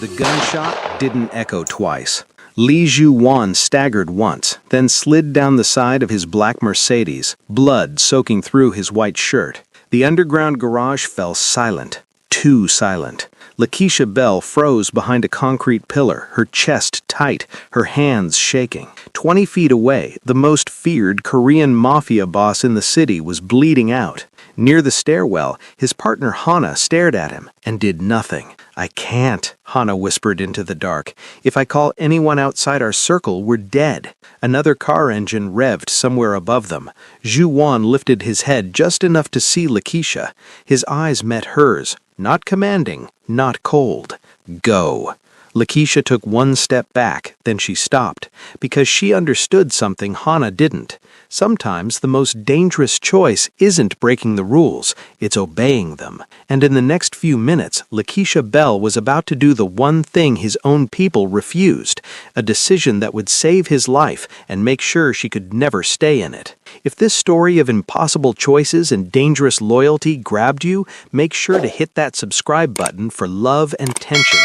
The gunshot didn't echo twice. Li Zhuwan staggered once, then slid down the side of his black Mercedes, blood soaking through his white shirt. The underground garage fell silent. Too silent. Lakeisha Bell froze behind a concrete pillar, her chest tight, her hands shaking. 20 feet away, the most feared Korean Mafia boss in the city was bleeding out. Near the stairwell, his partner Hana stared at him and did nothing. "I can't," Hana whispered into the dark. "If I call anyone outside our circle, we're dead." Another car engine revved somewhere above them. Zhuwan lifted his head just enough to see Lakeisha. His eyes met hers, not commanding, not cold. "Go." Lakeisha took one step back, then she stopped, because she understood something Hana didn't. Sometimes the most dangerous choice isn't breaking the rules, it's obeying them. And in the next few minutes, Lakeisha Bell was about to do the one thing his own people refused, a decision that would save his life and make sure she could never stay in it. If this story of impossible choices and dangerous loyalty grabbed you, make sure to hit that subscribe button for love and tension.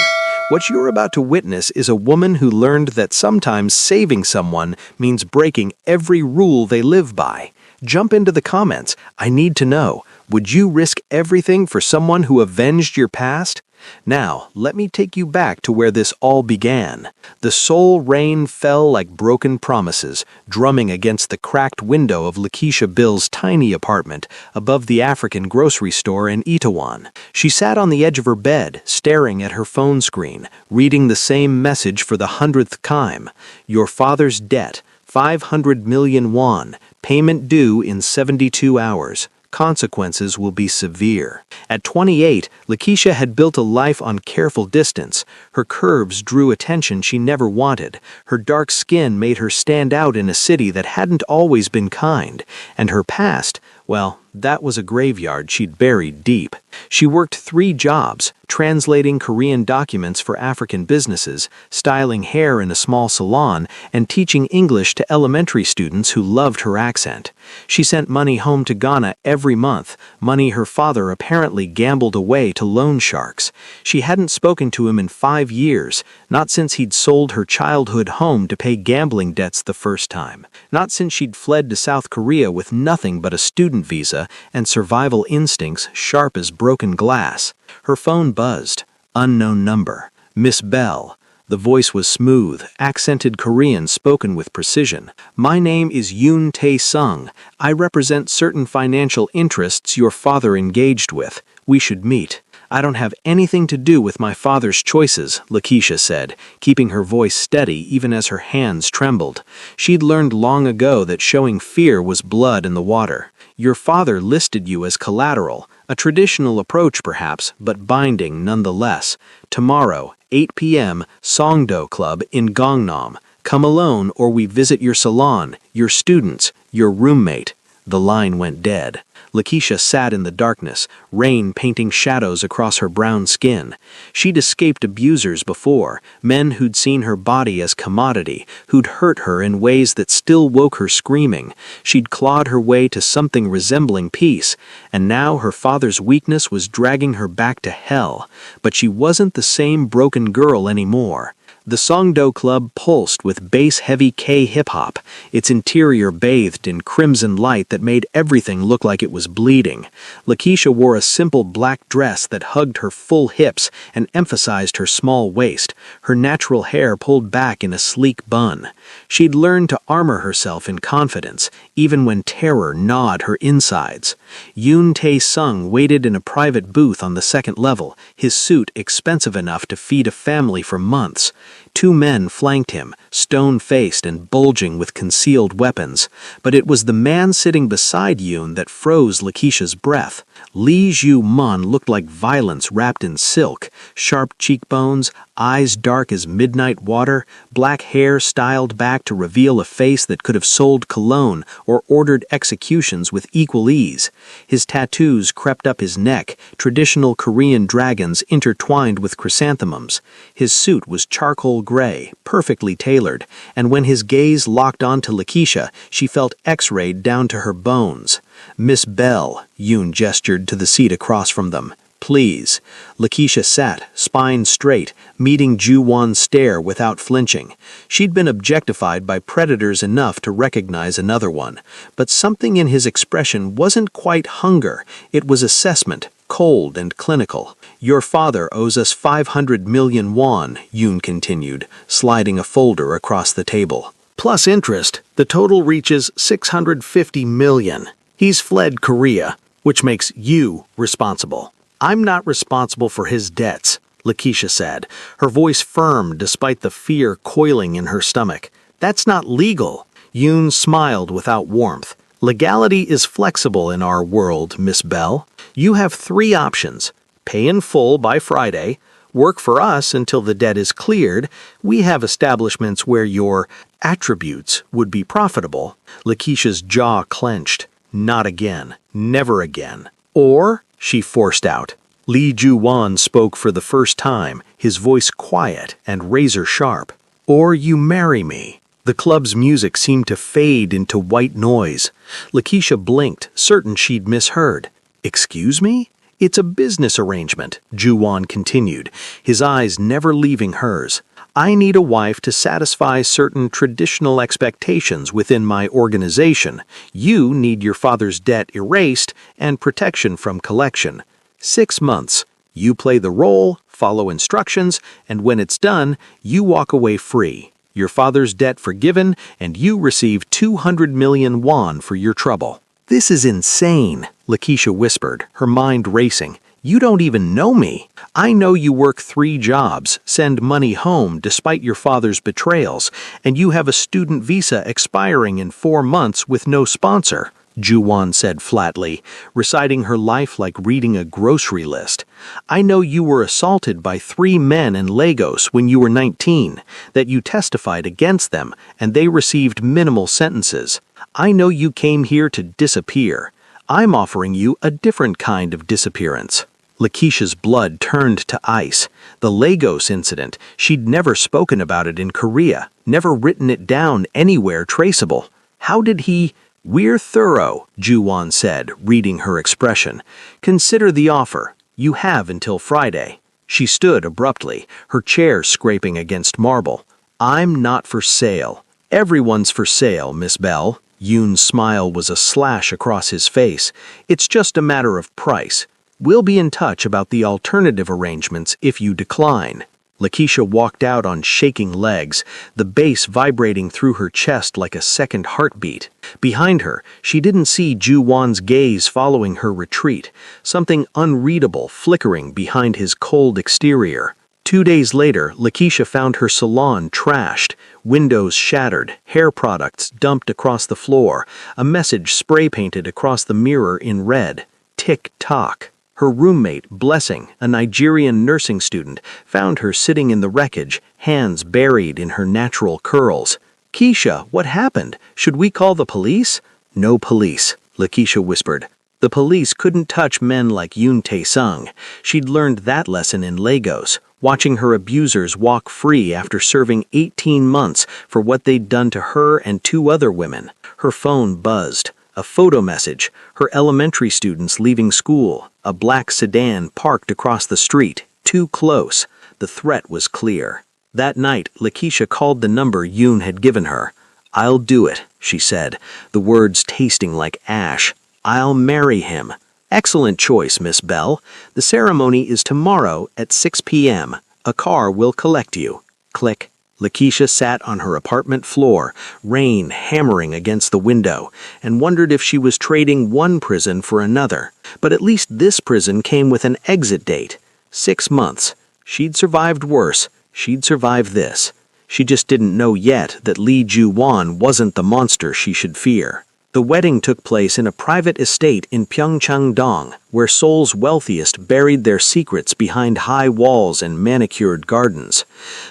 What you're about to witness is a woman who learned that sometimes saving someone means breaking every rule they live by. Jump into the comments. I need to know, would you risk everything for someone who avenged your past? Now, let me take you back to where this all began. The Seoul rain fell like broken promises, drumming against the cracked window of Lakeisha Bill's tiny apartment above the African grocery store in Itaewon. She sat on the edge of her bed, staring at her phone screen, reading the same message for the 100th time. "Your father's debt, 500 million won, payment due in 72 hours. Consequences will be severe." At 28, Lakeisha had built a life on careful distance. Her curves drew attention she never wanted. Her dark skin made her stand out in a city that hadn't always been kind. And her past, well, that was a graveyard she'd buried deep. She worked 3 jobs, translating Korean documents for African businesses, styling hair in a small salon, and teaching English to elementary students who loved her accent. She sent money home to Ghana every month, money her father apparently gambled away to loan sharks. She hadn't spoken to him in 5 years, not since he'd sold her childhood home to pay gambling debts the first time, not since she'd fled to South Korea with nothing but a student visa and survival instincts sharp as broken glass. Her phone buzzed. Unknown number. "Miss Bell." The voice was smooth, accented Korean spoken with precision. "My name is Yoon Tae-sung. I represent certain financial interests your father engaged with. We should meet." "I don't have anything to do with my father's choices," Lakeisha said, keeping her voice steady even as her hands trembled. She'd learned long ago that showing fear was blood in the water. "Your father listed you as collateral, a traditional approach perhaps, but binding nonetheless. Tomorrow, 8 p.m., Songdo Club in Gangnam. Come alone or we visit your salon, your students, your roommate." The line went dead. Lakeisha sat in the darkness, rain painting shadows across her brown skin. She'd escaped abusers before, men who'd seen her body as commodity, who'd hurt her in ways that still woke her screaming. She'd clawed her way to something resembling peace, and now her father's weakness was dragging her back to hell. But she wasn't the same broken girl anymore. The Songdo Club pulsed with bass-heavy K-hip-hop, its interior bathed in crimson light that made everything look like it was bleeding. Lakeisha wore a simple black dress that hugged her full hips and emphasized her small waist, her natural hair pulled back in a sleek bun. She'd learned to armor herself in confidence, even when terror gnawed her insides. Yoon Tae-sung waited in a private booth on the 2nd level, his suit expensive enough to feed a family for months. 2 men flanked him, stone-faced and bulging with concealed weapons, but it was the man sitting beside Yoon that froze Lakeisha's breath. Lee Ju-man looked like violence wrapped in silk, sharp cheekbones, eyes dark as midnight water, black hair styled back to reveal a face that could have sold cologne or ordered executions with equal ease. His tattoos crept up his neck, traditional Korean dragons intertwined with chrysanthemums. His suit was charcoal gray, perfectly tailored, and when his gaze locked onto Lakeisha, she felt x-rayed down to her bones. "Miss Bell," Yoon gestured to the seat across from them. Please. Lakeisha sat, spine straight, meeting Ju-won's stare without flinching. She'd been objectified by predators enough to recognize another one, but something in his expression wasn't quite hunger, it was assessment, cold and clinical. Your father owes us 500 million won, Yoon continued, sliding a folder across the table. Plus interest, the total reaches 650 million. He's fled Korea, which makes you responsible. I'm not responsible for his debts, Lakeisha said, her voice firm despite the fear coiling in her stomach. That's not legal. Yoon smiled without warmth. Legality is flexible in our world, Miss Bell. You have 3 options. Pay in full by Friday, work for us until the debt is cleared. We have establishments where your attributes would be profitable. Lakeisha's jaw clenched. Not again. Never again. Or, she forced out. Lee Ju-won spoke for the first time, his voice quiet and razor-sharp. Or you marry me. The club's music seemed to fade into white noise. Lakeisha blinked, certain she'd misheard. Excuse me? It's a business arrangement, Ju-won continued, his eyes never leaving hers. I need a wife to satisfy certain traditional expectations within my organization. You need your father's debt erased and protection from collection. 6 months. You play the role, follow instructions, and when it's done, you walk away free. Your father's debt forgiven, and you receive 200 million won for your trouble. This is insane, Lakeisha whispered, her mind racing. You don't even know me. I know you work 3 jobs, send money home despite your father's betrayals, and you have a student visa expiring in 4 months with no sponsor, Ju-won said flatly, reciting her life like reading a grocery list. I know you were assaulted by 3 men in Lagos when you were 19, that you testified against them, and they received minimal sentences. I know you came here to disappear. I'm offering you a different kind of disappearance. Lakeisha's blood turned to ice. The Lagos incident, she'd never spoken about it in Korea, never written it down anywhere traceable. How did he... We're thorough, Ju-won said, reading her expression. Consider the offer. You have until Friday. She stood abruptly, her chair scraping against marble. I'm not for sale. Everyone's for sale, Miss Bell. Yoon's smile was a slash across his face. It's just a matter of price. We'll be in touch about the alternative arrangements if you decline. Lakeisha walked out on shaking legs, the bass vibrating through her chest like a second heartbeat. Behind her, she didn't see Ju-won's gaze following her retreat, something unreadable flickering behind his cold exterior. 2 days later, Lakeisha found her salon trashed, windows shattered, hair products dumped across the floor, a message spray-painted across the mirror in red. Tick-tock. Her roommate, Blessing, a Nigerian nursing student, found her sitting in the wreckage, hands buried in her natural curls. Keisha, what happened? Should we call the police? No police, Lakeisha whispered. The police couldn't touch men like Yoon Tae-sung. She'd learned that lesson in Lagos, watching her abusers walk free after serving 18 months for what they'd done to her and 2 other women. Her phone buzzed. A photo message, her elementary students leaving school, a black sedan parked across the street, too close. The threat was clear. That night, Lakeisha called the number Yoon had given her. I'll do it, she said, the words tasting like ash. I'll marry him. Excellent choice, Miss Bell. The ceremony is tomorrow at 6 p.m. A car will collect you. Click. Lakeisha sat on her apartment floor, rain hammering against the window, and wondered if she was trading one prison for another. But at least this prison came with an exit date. 6 months. She'd survived worse. She'd survived this. She just didn't know yet that Lee Ju-won wasn't the monster she should fear. The wedding took place in a private estate in Pyeongchang-dong, where Seoul's wealthiest buried their secrets behind high walls and manicured gardens.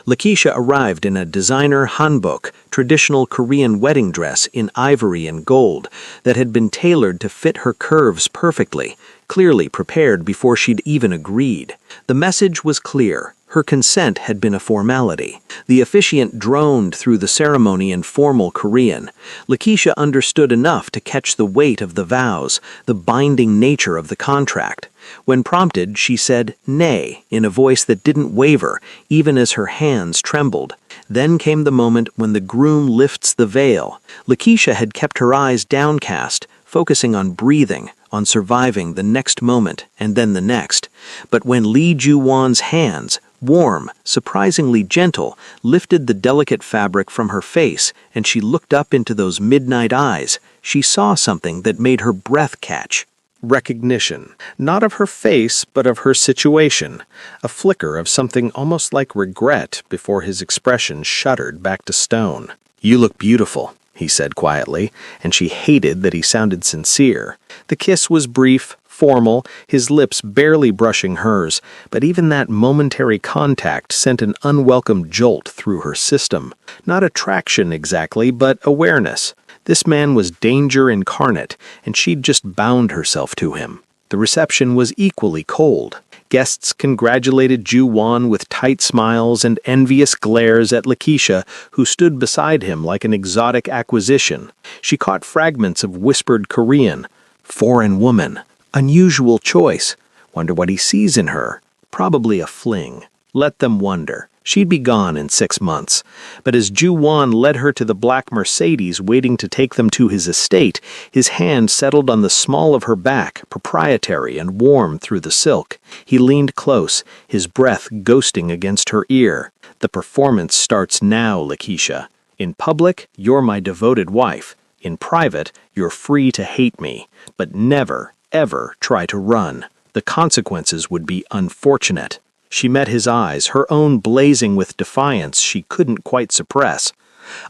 Lakeisha arrived in a designer hanbok, traditional Korean wedding dress in ivory and gold, that had been tailored to fit her curves perfectly, clearly prepared before she'd even agreed. The message was clear. Her consent had been a formality. The officiant droned through the ceremony in formal Korean. Lakeisha understood enough to catch the weight of the vows, the binding nature of the contract. When prompted, she said nay in a voice that didn't waver, even as her hands trembled. Then came the moment when the groom lifts the veil. Lakeisha had kept her eyes downcast, focusing on breathing, on surviving the next moment and then the next. But when Lee Ju-won's hands, warm, surprisingly gentle, lifted the delicate fabric from her face and she looked up into those midnight eyes, she saw something that made her breath catch. Recognition, not of her face, but of her situation, a flicker of something almost like regret before his expression shuddered back to stone. "You look beautiful," he said quietly, and she hated that he sounded sincere. The kiss was brief, formal, his lips barely brushing hers, but even that momentary contact sent an unwelcome jolt through her system. Not attraction exactly, but awareness. This man was danger incarnate, and she'd just bound herself to him. The reception was equally cold. Guests congratulated Ju-won with tight smiles and envious glares at Lakeisha, who stood beside him like an exotic acquisition. She caught fragments of whispered Korean. Foreign woman. Unusual choice. Wonder what he sees in her. Probably a fling. Let them wonder. She'd be gone in 6 months. But as Ju-won led her to the black Mercedes waiting to take them to his estate, his hand settled on the small of her back, proprietary and warm through the silk. He leaned close, his breath ghosting against her ear. "The performance starts now, Lakeisha. In public, you're my devoted wife. In private, you're free to hate me. But never, ever try to run. The consequences would be unfortunate." She met his eyes, her own blazing with defiance she couldn't quite suppress.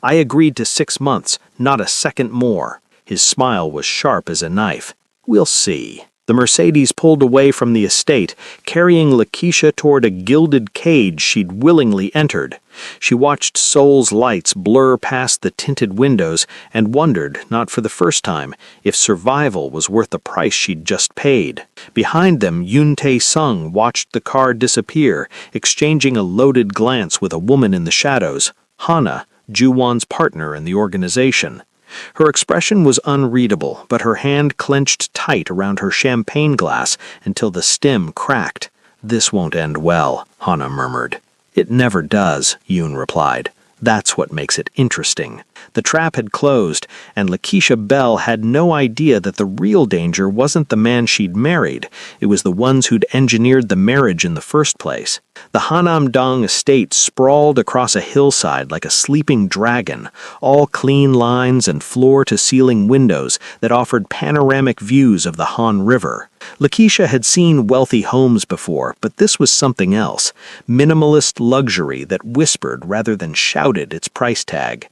"I agreed to 6 months, not a second more." His smile was sharp as a knife. "We'll see." The Mercedes pulled away from the estate, carrying Lakeisha toward a gilded cage she'd willingly entered. She watched Seoul's lights blur past the tinted windows and wondered, not for the first time, if survival was worth the price she'd just paid. Behind them, Yoon Tae-sung watched the car disappear, exchanging a loaded glance with a woman in the shadows, Hana, Ju-won's partner in the organization. Her expression was unreadable, but her hand clenched tight around her champagne glass until the stem cracked. "This won't end well," Hana murmured. "It never does," Yoon replied. "That's what makes it interesting." The trap had closed, and Lakeisha Bell had no idea that the real danger wasn't the man she'd married. It was the ones who'd engineered the marriage in the first place. The Hanam-dong estate sprawled across a hillside like a sleeping dragon, all clean lines and floor-to-ceiling windows that offered panoramic views of the Han River. Lakeisha had seen wealthy homes before, but this was something else. Minimalist luxury that whispered rather than shouted its price tag.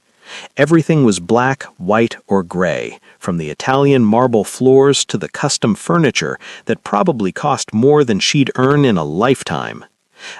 Everything was black, white, or gray, from the Italian marble floors to the custom furniture that probably cost more than she'd earn in a lifetime.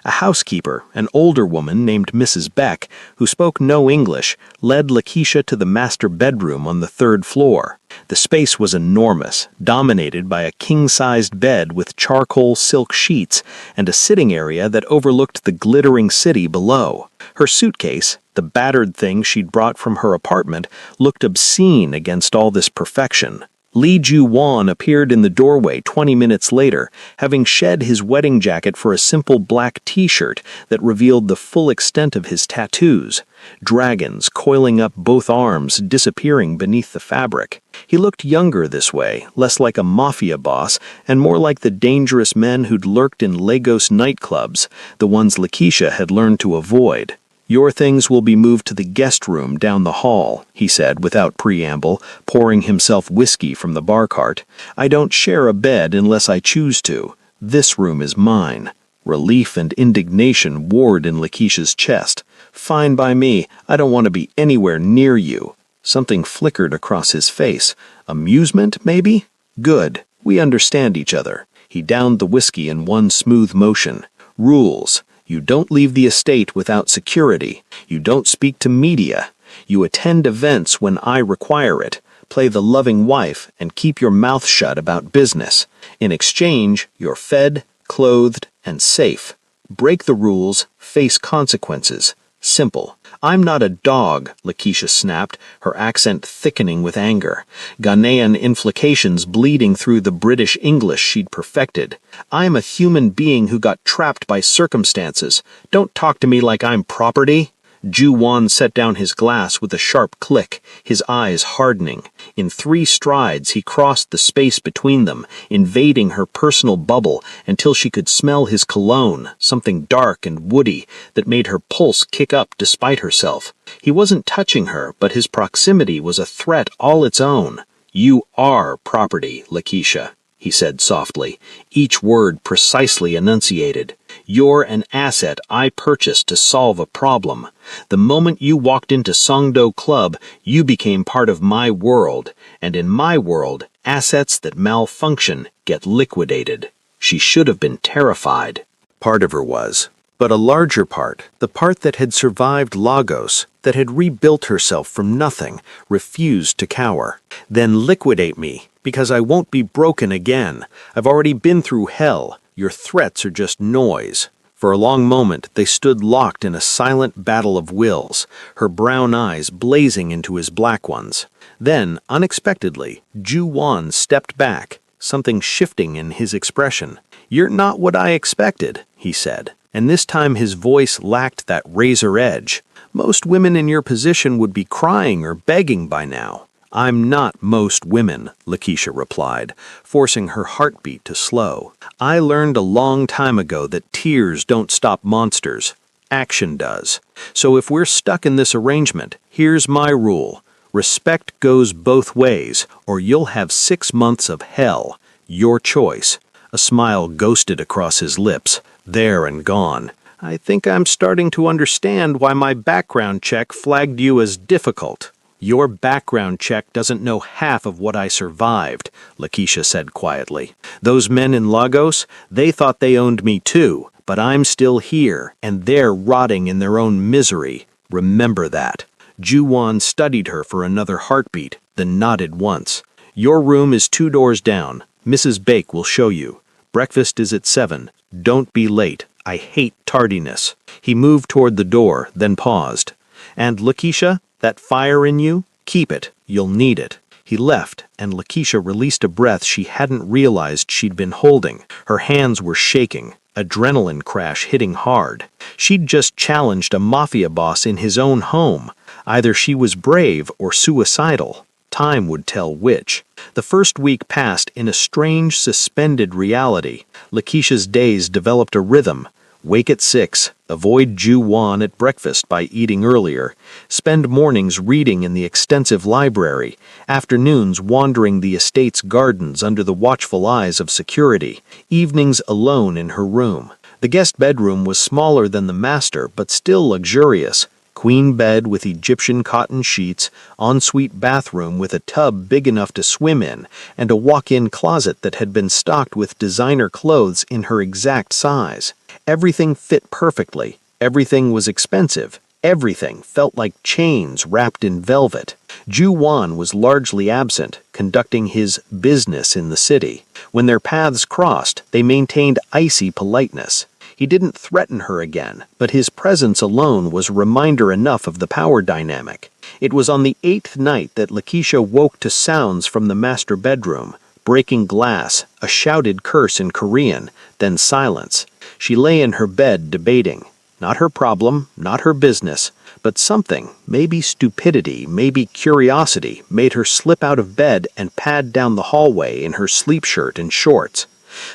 A housekeeper, an older woman named Mrs. Beck, who spoke no English, led Lakeisha to the master bedroom on the 3rd floor. The space was enormous, dominated by a king-sized bed with charcoal silk sheets and a sitting area that overlooked the glittering city below. Her suitcase, the battered thing she'd brought from her apartment, looked obscene against all this perfection. Lee Ju-won appeared in the doorway 20 minutes later, having shed his wedding jacket for a simple black t-shirt that revealed the full extent of his tattoos, dragons coiling up both arms, disappearing beneath the fabric. He looked younger this way, less like a Mafia boss, and more like the dangerous men who'd lurked in Lagos nightclubs, the ones Lakeisha had learned to avoid. "Your things will be moved to the guest room down the hall," he said without preamble, pouring himself whiskey from the bar cart. "I don't share a bed unless I choose to. This room is mine." Relief and indignation warred in Lakeisha's chest. "Fine by me. I don't want to be anywhere near you." Something flickered across his face. Amusement, maybe? "Good. We understand each other." He downed the whiskey in one smooth motion. "Rules. You don't leave the estate without security. You don't speak to media. You attend events when I require it. Play the loving wife and keep your mouth shut about business. In exchange, you're fed, clothed, and safe. Break the rules, face consequences. Simple. I'm not a dog, Lakeisha snapped, her accent thickening with anger, Ghanaian inflections bleeding through the British English she'd perfected. I'm a human being who got trapped by circumstances. Don't talk to me like I'm property. Ju-won set down his glass with a sharp click, his eyes hardening. In 3 strides he crossed the space between them, invading her personal bubble until she could smell his cologne, something dark and woody that made her pulse kick up despite herself. He wasn't touching her, but his proximity was a threat all its own. You are property, Lakeisha, he said softly, each word precisely enunciated. You're an asset I purchased to solve a problem. The moment you walked into Songdo Club, you became part of my world, and in my world, assets that malfunction get liquidated. She should have been terrified. Part of her was. But a larger part, the part that had survived Lagos, that had rebuilt herself from nothing, refused to cower. Then liquidate me, because I won't be broken again. I've already been through hell. Your threats are just noise. For a long moment, they stood locked in a silent battle of wills, her brown eyes blazing into his black ones. Then, unexpectedly, Ju-won stepped back, something shifting in his expression. You're not what I expected, he said, and this time his voice lacked that razor edge. Most women in your position would be crying or begging by now. I'm not most women, Lakeisha replied, forcing her heartbeat to slow. I learned a long time ago that tears don't stop monsters. Action does. So if we're stuck in this arrangement, here's my rule. Respect goes both ways, or you'll have 6 months of hell. Your choice. A smile ghosted across his lips, there and gone. I think I'm starting to understand why my background check flagged you as difficult. Your background check doesn't know half of what I survived, Lakeisha said quietly. Those men in Lagos, they thought they owned me too, but I'm still here, and they're rotting in their own misery. Remember that. Ju-won studied her for another heartbeat, then nodded once. Your room is 2 doors down. Mrs. Bake will show you. Breakfast is at 7. Don't be late. I hate tardiness. He moved toward the door, then paused. And Lakeisha, that fire in you, keep it. You'll need it. He left, and Lakeisha released a breath she hadn't realized she'd been holding. Her hands were shaking, adrenaline crash hitting hard. She'd just challenged a Mafia boss in his own home. Either she was brave or suicidal. Time would tell which. The first week passed in a strange, suspended reality. Lakeisha's days developed a rhythm. Wake at 6, avoid Ju-won at breakfast by eating earlier, spend mornings reading in the extensive library, afternoons wandering the estate's gardens under the watchful eyes of security, evenings alone in her room. The guest bedroom was smaller than the master, but still luxurious. Queen bed with Egyptian cotton sheets, ensuite bathroom with a tub big enough to swim in, and a walk-in closet that had been stocked with designer clothes in her exact size. Everything fit perfectly. Everything was expensive. Everything felt like chains wrapped in velvet. Ju-won was largely absent, conducting his business in the city. When their paths crossed, they maintained icy politeness. He didn't threaten her again, but his presence alone was reminder enough of the power dynamic. It was on the 8th night that Lakeisha woke to sounds from the master bedroom, breaking glass, a shouted curse in Korean, then silence. She lay in her bed debating. Not her problem, not her business, but something, maybe stupidity, maybe curiosity, made her slip out of bed and pad down the hallway in her sleep shirt and shorts.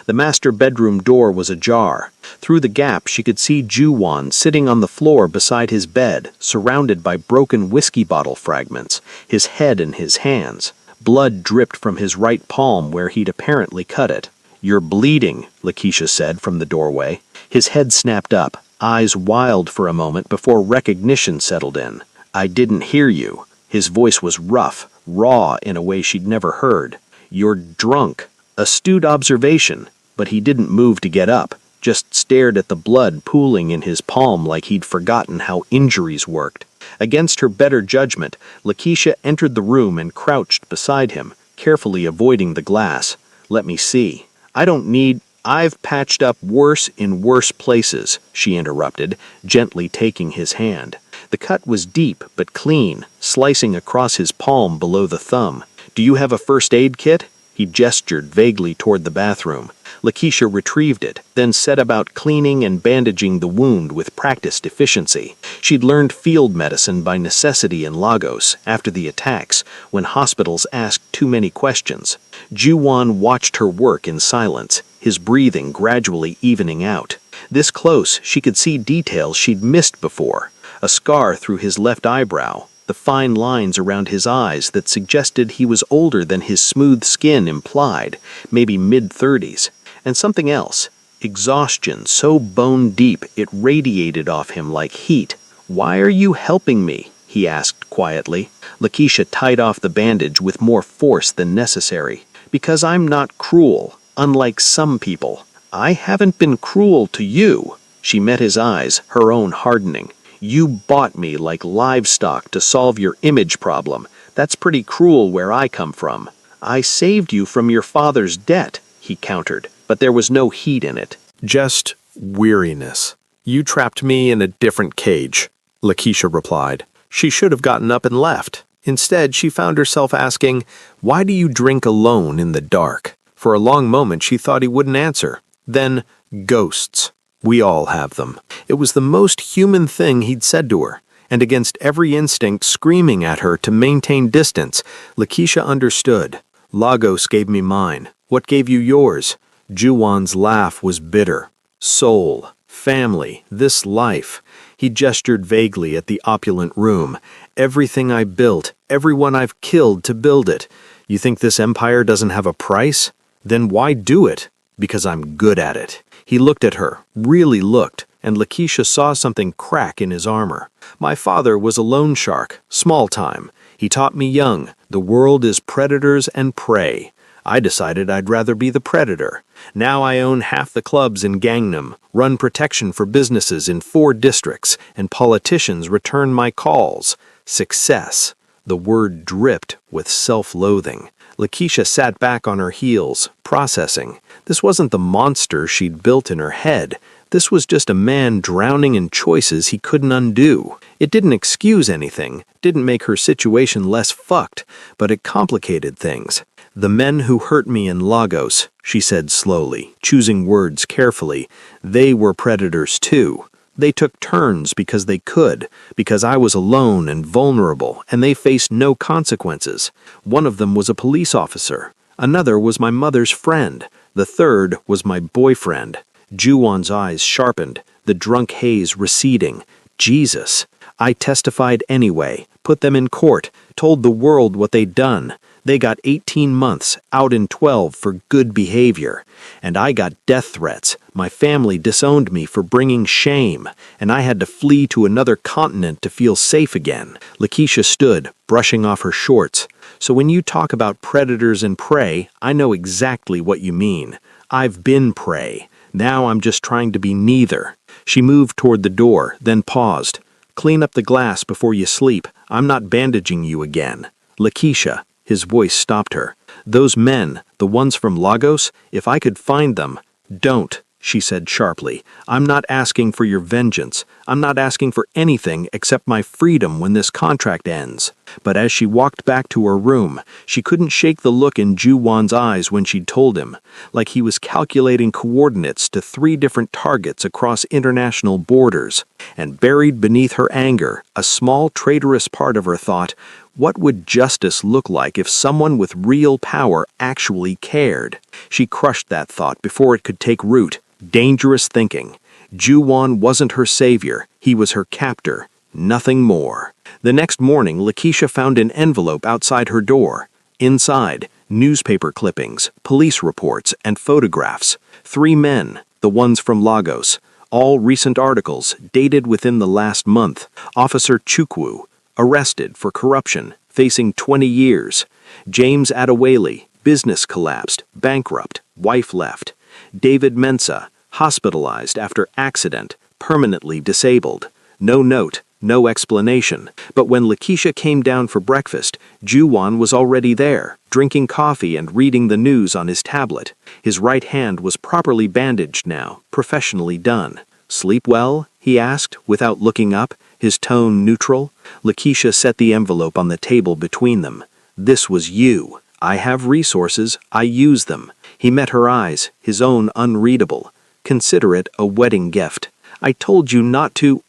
The master bedroom door was ajar. Through the gap she could see Ju-won sitting on the floor beside his bed, surrounded by broken whiskey bottle fragments, his head in his hands. Blood dripped from his right palm where he'd apparently cut it. You're bleeding, Lakeisha said from the doorway. His head snapped up, eyes wild for a moment before recognition settled in. I didn't hear you. His voice was rough, raw in a way she'd never heard. You're drunk. Astute observation, but he didn't move to get up, just stared at the blood pooling in his palm like he'd forgotten how injuries worked. Against her better judgment, Lakeisha entered the room and crouched beside him, carefully avoiding the glass. Let me see. I don't need... "I've patched up worse in worse places," she interrupted, gently taking his hand. The cut was deep but clean, slicing across his palm below the thumb. "Do you have a first aid kit?" He gestured vaguely toward the bathroom. Lakeisha retrieved it, then set about cleaning and bandaging the wound with practiced efficiency. She'd learned field medicine by necessity in Lagos after the attacks, when hospitals asked too many questions. Juwon watched her work in silence, his breathing gradually evening out. This close, she could see details she'd missed before. A scar through his left eyebrow, the fine lines around his eyes that suggested he was older than his smooth skin implied, maybe mid-30s. And something else, exhaustion so bone-deep it radiated off him like heat. "Why are you helping me?" he asked quietly. Lakeisha tied off the bandage with more force than necessary. "Because I'm not cruel, unlike some people." "I haven't been cruel to you." She met his eyes, her own hardening. "You bought me like livestock to solve your image problem. That's pretty cruel where I come from." "I saved you from your father's debt," he countered, but there was no heat in it. "Just weariness. You trapped me in a different cage," Lakeisha replied. She should have gotten up and left. Instead, she found herself asking, "Why do you drink alone in the dark?" For a long moment, she thought he wouldn't answer. Then, ghosts. We all have them. It was the most human thing he'd said to her, and against every instinct screaming at her to maintain distance, Lakeisha understood. "Lagos gave me mine. What gave you yours?" Juwon's laugh was bitter. "Soul, family, this life." He gestured vaguely at the opulent room. "Everything I built, everyone I've killed to build it. You think this empire doesn't have a price? Then why do it?" "Because I'm good at it." He looked at her, really looked, and Lakeisha saw something crack in his armor. "My father was a loan shark, small time. He taught me young, the world is predators and prey. I decided I'd rather be the predator. Now I own half the clubs in Gangnam, run protection for businesses in 4 districts, and politicians return my calls. Success." The word dripped with self-loathing. Lakeisha sat back on her heels, processing. This wasn't the monster she'd built in her head. This was just a man drowning in choices he couldn't undo. It didn't excuse anything, didn't make her situation less fucked, but it complicated things. "The men who hurt me in Lagos," she said slowly, choosing words carefully, "they were predators too. They took turns because they could, because I was alone and vulnerable, and they faced no consequences. One of them was a police officer. Another was my mother's friend. The third was my boyfriend." Juwon's eyes sharpened, the drunk haze receding. "Jesus. I testified anyway, put them in court, told the world what they'd done. They got 18 months, out in 12 for good behavior. And I got death threats. My family disowned me for bringing shame, and I had to flee to another continent to feel safe again." Lakeisha stood, brushing off her shorts. "So when you talk about predators and prey, I know exactly what you mean. I've been prey. Now I'm just trying to be neither." She moved toward the door, then paused. "Clean up the glass before you sleep. I'm not bandaging you again." "Lakeisha." His voice stopped her. "Those men, the ones from Lagos, if I could find them—" "Don't," she said sharply. "I'm not asking for your vengeance. I'm not asking for anything except my freedom when this contract ends." But as she walked back to her room, she couldn't shake the look in Juwon's eyes when she'd told him, like he was calculating coordinates to 3 different targets across international borders. And buried beneath her anger, a small traitorous part of her thought, what would justice look like if someone with real power actually cared? She crushed that thought before it could take root. Dangerous thinking. Juwon wasn't her savior, he was her captor. Nothing more. The next morning, Lakeisha found an envelope outside her door. Inside, newspaper clippings, police reports, and photographs. 3 men, the ones from Lagos. All recent articles, dated within the last month. Officer Chukwu, arrested for corruption, facing 20 years. James Adewale, business collapsed, bankrupt, wife left. David Mensah, hospitalized after accident, permanently disabled. No note, no explanation. But when Lakeisha came down for breakfast, Ju-won was already there, drinking coffee and reading the news on his tablet. His right hand was properly bandaged now, professionally done. "Sleep well?" he asked, without looking up, his tone neutral. Lakeisha set the envelope on the table between them. "This was you. I have resources, I use them." He met her eyes, his own unreadable. "Consider it a wedding gift. I told you not to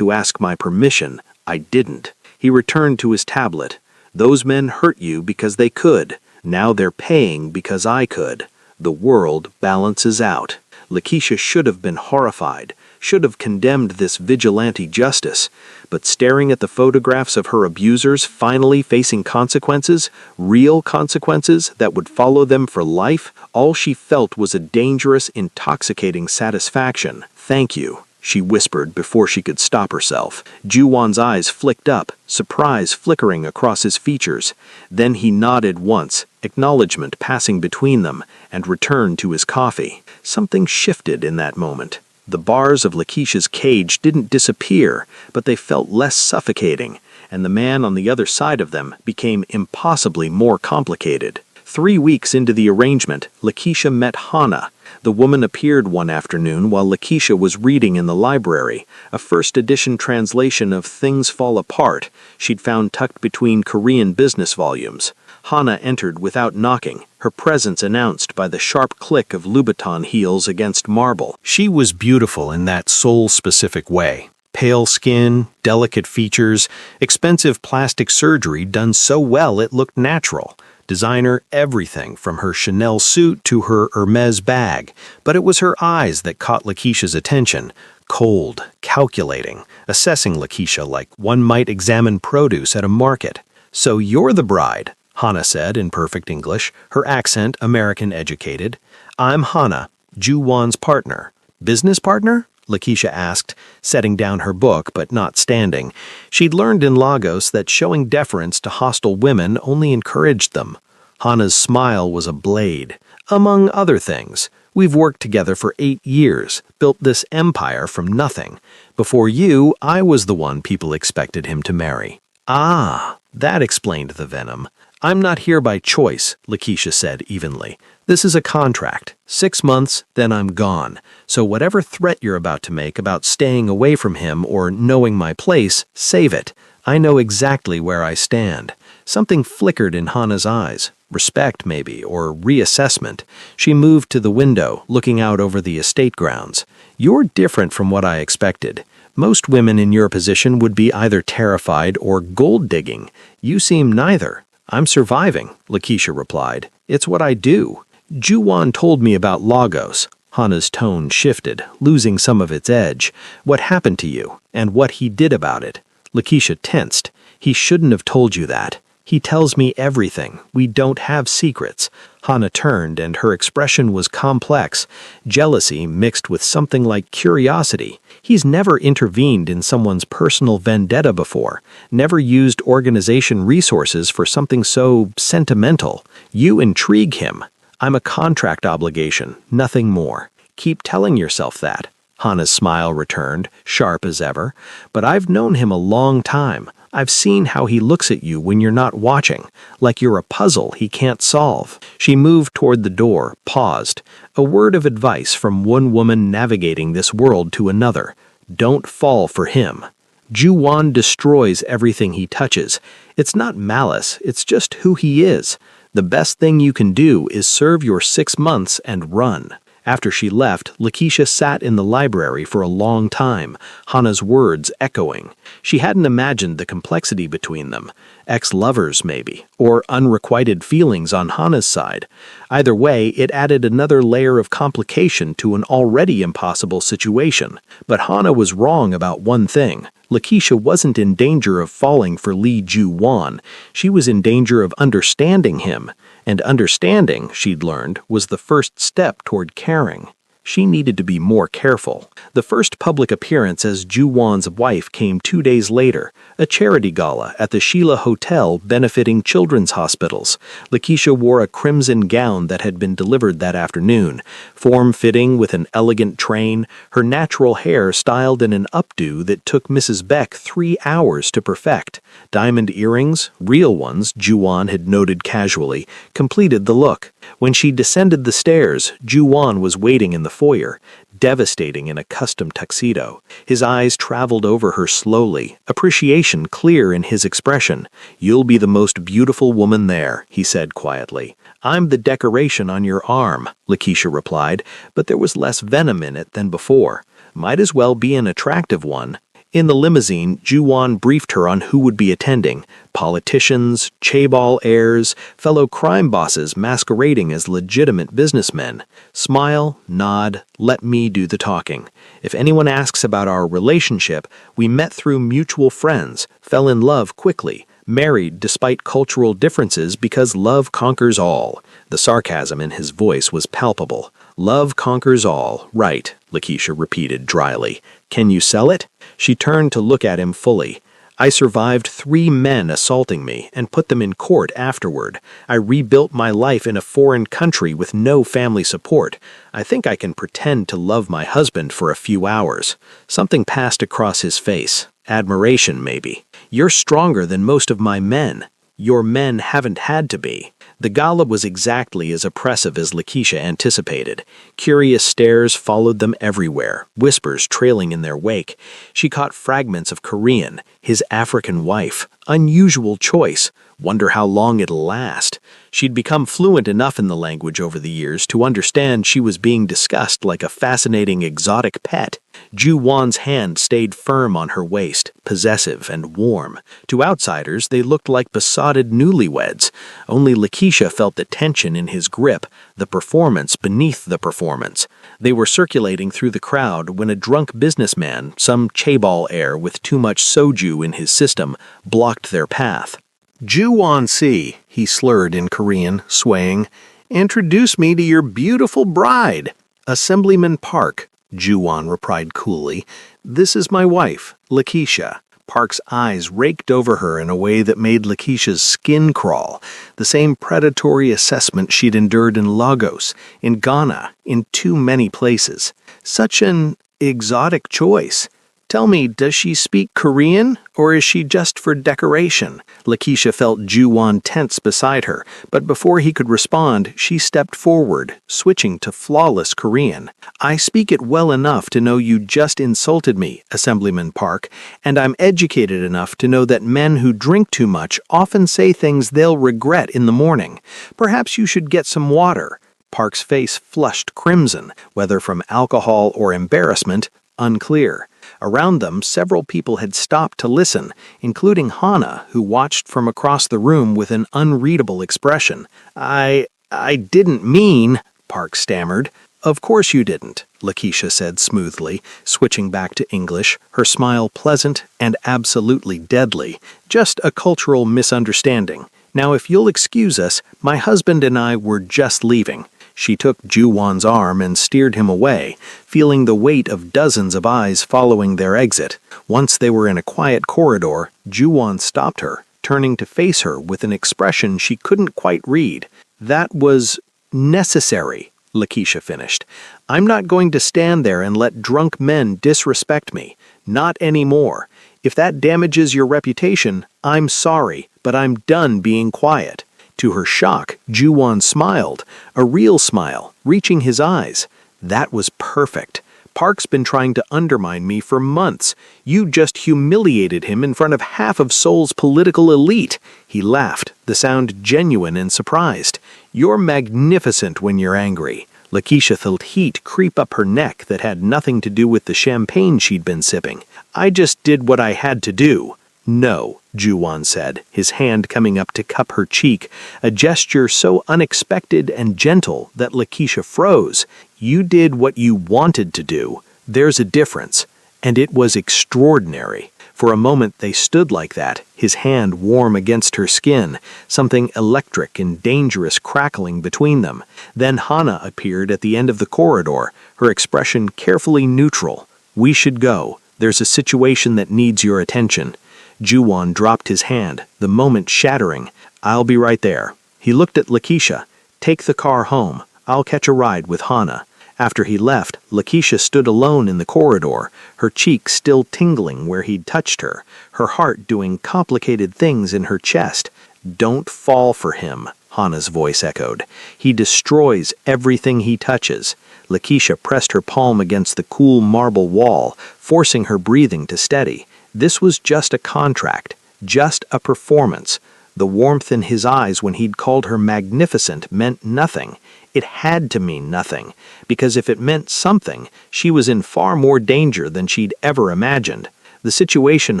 ask my permission. I didn't." He returned to his tablet. "Those men hurt you because they could. Now they're paying because I could. The world balances out." Lakeisha should have been horrified, should have condemned this vigilante justice, but staring at the photographs of her abusers finally facing consequences, real consequences that would follow them for life, all she felt was a dangerous, intoxicating satisfaction. "Thank you," she whispered before she could stop herself. Ju-won's eyes flicked up, surprise flickering across his features. Then he nodded once, acknowledgement passing between them, and returned to his coffee. Something shifted in that moment. The bars of Lakeisha's cage didn't disappear, but they felt less suffocating, and the man on the other side of them became impossibly more complicated. 3 weeks into the arrangement, Lakeisha met Hana. The woman appeared one afternoon while Lakeisha was reading in the library, a first-edition translation of Things Fall Apart she'd found tucked between Korean business volumes. Hana entered without knocking, her presence announced by the sharp click of Louboutin heels against marble. She was beautiful in that soul-specific way. Pale skin, delicate features, expensive plastic surgery done so well it looked natural. Designer everything from her Chanel suit to her Hermes bag. But it was her eyes that caught Lakeisha's attention. Cold, calculating, assessing Lakeisha like one might examine produce at a market. "So you're the bride," Hana said in perfect English, her accent American-educated. "I'm Hana, Ju-won's partner." "Business partner?" Lakeisha asked, setting down her book but not standing. She'd learned in Lagos that showing deference to hostile women only encouraged them. Hana's smile was a blade. "Among other things, we've worked together for 8 years, built this empire from nothing. Before you, I was the one people expected him to marry." "Ah, that explained the venom." "I'm not here by choice," Lakeisha said evenly. "This is a contract. 6 months, then I'm gone. So whatever threat you're about to make about staying away from him or knowing my place, save it. I know exactly where I stand." Something flickered in Hana's eyes. Respect, maybe, or reassessment. She moved to the window, looking out over the estate grounds. "You're different from what I expected. Most women in your position would be either terrified or gold-digging. You seem neither." "I'm surviving," Lakeisha replied. "It's what I do." "Ju-won told me about Lagos." Hana's tone shifted, losing some of its edge. "What happened to you, and what he did about it." Lakeisha tensed. "He shouldn't have told you that. He tells me everything. We don't have secrets." Hana turned, and her expression was complex, jealousy mixed with something like curiosity. He's never intervened in someone's personal vendetta before, never used organization resources for something so sentimental. You intrigue him. I'm a contract obligation, nothing more. Keep telling yourself that. Hana's smile returned, sharp as ever. But I've known him a long time. I've seen how he looks at you when you're not watching, like you're a puzzle he can't solve. She moved toward the door, paused. A word of advice from one woman navigating this world to another. Don't fall for him. Ju-won destroys everything he touches. It's not malice, it's just who he is. The best thing you can do is serve your 6 months and run. After she left, Lakeisha sat in the library for a long time, Hana's words echoing. She hadn't imagined the complexity between them. Ex-lovers, maybe, or unrequited feelings on Hana's side. Either way, it added another layer of complication to an already impossible situation. But Hana was wrong about one thing. Lakeisha wasn't in danger of falling for Lee Ju-won. She was in danger of understanding him. And understanding, she'd learned, was the first step toward caring. She needed to be more careful. The first public appearance as Ju-won's wife came 2 days later, a charity gala at the Sheila Hotel benefiting children's hospitals. Lakeisha wore a crimson gown that had been delivered that afternoon, form-fitting with an elegant train, her natural hair styled in an updo that took Mrs. Beck 3 hours to perfect. Diamond earrings, real ones, Ju-won had noted casually, completed the look. When she descended the stairs, Ju-won was waiting in the foyer, devastating in a custom tuxedo. His eyes traveled over her slowly, appreciation clear in his expression. "You'll be the most beautiful woman there," he said quietly. "I'm the decoration on your arm," Lakeisha replied, but there was less venom in it than before. "Might as well be an attractive one." In the limousine, Ju-won briefed her on who would be attending: politicians, chaebol heirs, fellow crime bosses masquerading as legitimate businessmen. Smile, nod, let me do the talking. If anyone asks about our relationship, we met through mutual friends, fell in love quickly, married despite cultural differences because love conquers all. The sarcasm in his voice was palpable. "Love conquers all, right," Lakeisha repeated dryly. "Can you sell it?" She turned to look at him fully. "I survived 3 men assaulting me and put them in court afterward. I rebuilt my life in a foreign country with no family support. I think I can pretend to love my husband for a few hours." Something passed across his face. Admiration, maybe. "You're stronger than most of my men. Your men haven't had to be." The gala was exactly as oppressive as Lakeisha anticipated. Curious stares followed them everywhere, whispers trailing in their wake. She caught fragments of Korean, his African wife. Unusual choice. Wonder how long it'll last. She'd become fluent enough in the language over the years to understand she was being discussed like a fascinating exotic pet. Ju-won's hand stayed firm on her waist, possessive and warm. To outsiders, they looked like besotted newlyweds. Only Lakeisha felt the tension in his grip, the performance beneath the performance. They were circulating through the crowd when a drunk businessman, some chaebol heir with too much soju in his system, blocked their path. "FIANCEE," he slurred in Korean, swaying. "Introduce me to your beautiful bride." "Assemblyman Park," Ju-won replied coolly. "This is my wife, Lakeisha." Park's eyes raked over her in a way that made Lakeisha's skin crawl, the same predatory assessment she'd endured in Lagos, in Ghana, in too many places. Such an exotic choice. "Tell me, does she speak Korean, or is she just for decoration?" Lakeisha felt Ju-won tense beside her, but before he could respond, she stepped forward, switching to flawless Korean. "I speak it well enough to know you just insulted me, Assemblyman Park, and I'm educated enough to know that men who drink too much often say things they'll regret in the morning. Perhaps you should get some water." Park's face flushed crimson, whether from alcohol or embarrassment, unclear. Around them, several people had stopped to listen, including Hana, who watched from across the room with an unreadable expression. I didn't mean," Park stammered. "Of course you didn't," Lakeisha said smoothly, switching back to English, her smile pleasant and absolutely deadly. "Just a cultural misunderstanding. Now, if you'll excuse us, my husband and I were just leaving." She took Ju-won's arm and steered him away, feeling the weight of dozens of eyes following their exit. Once they were in a quiet corridor, Ju-won stopped her, turning to face her with an expression she couldn't quite read. "That was necessary," Lakeisha finished. "I'm not going to stand there and let drunk men disrespect me. Not anymore. If that damages your reputation, I'm sorry, but I'm done being quiet." To her shock, Ju-won smiled, a real smile, reaching his eyes. "That was perfect. Park's been trying to undermine me for months. You just humiliated him in front of half of Seoul's political elite." He laughed, the sound genuine and surprised. "You're magnificent when you're angry." Lakeisha felt heat creep up her neck that had nothing to do with the champagne she'd been sipping. "I just did what I had to do." "No," Ju-won said, his hand coming up to cup her cheek, a gesture so unexpected and gentle that Lakeisha froze. "You did what you wanted to do. There's a difference. And it was extraordinary. For a moment they stood like that, his hand warm against her skin, something electric and dangerous crackling between them. Then Hana appeared at the end of the corridor, her expression carefully neutral. "We should go. There's a situation that needs your attention." Ju-won dropped his hand, the moment shattering. "I'll be right there." He looked at Lakeisha. "Take the car home. I'll catch a ride with Hana." After he left, Lakeisha stood alone in the corridor, her cheek still tingling where he'd touched her, her heart doing complicated things in her chest. "Don't fall for him," Hana's voice echoed. "He destroys everything he touches." Lakeisha pressed her palm against the cool marble wall, forcing her breathing to steady. This was just a contract, just a performance. The warmth in his eyes when he'd called her magnificent meant nothing. It had to mean nothing, because if it meant something, she was in far more danger than she'd ever imagined. The situation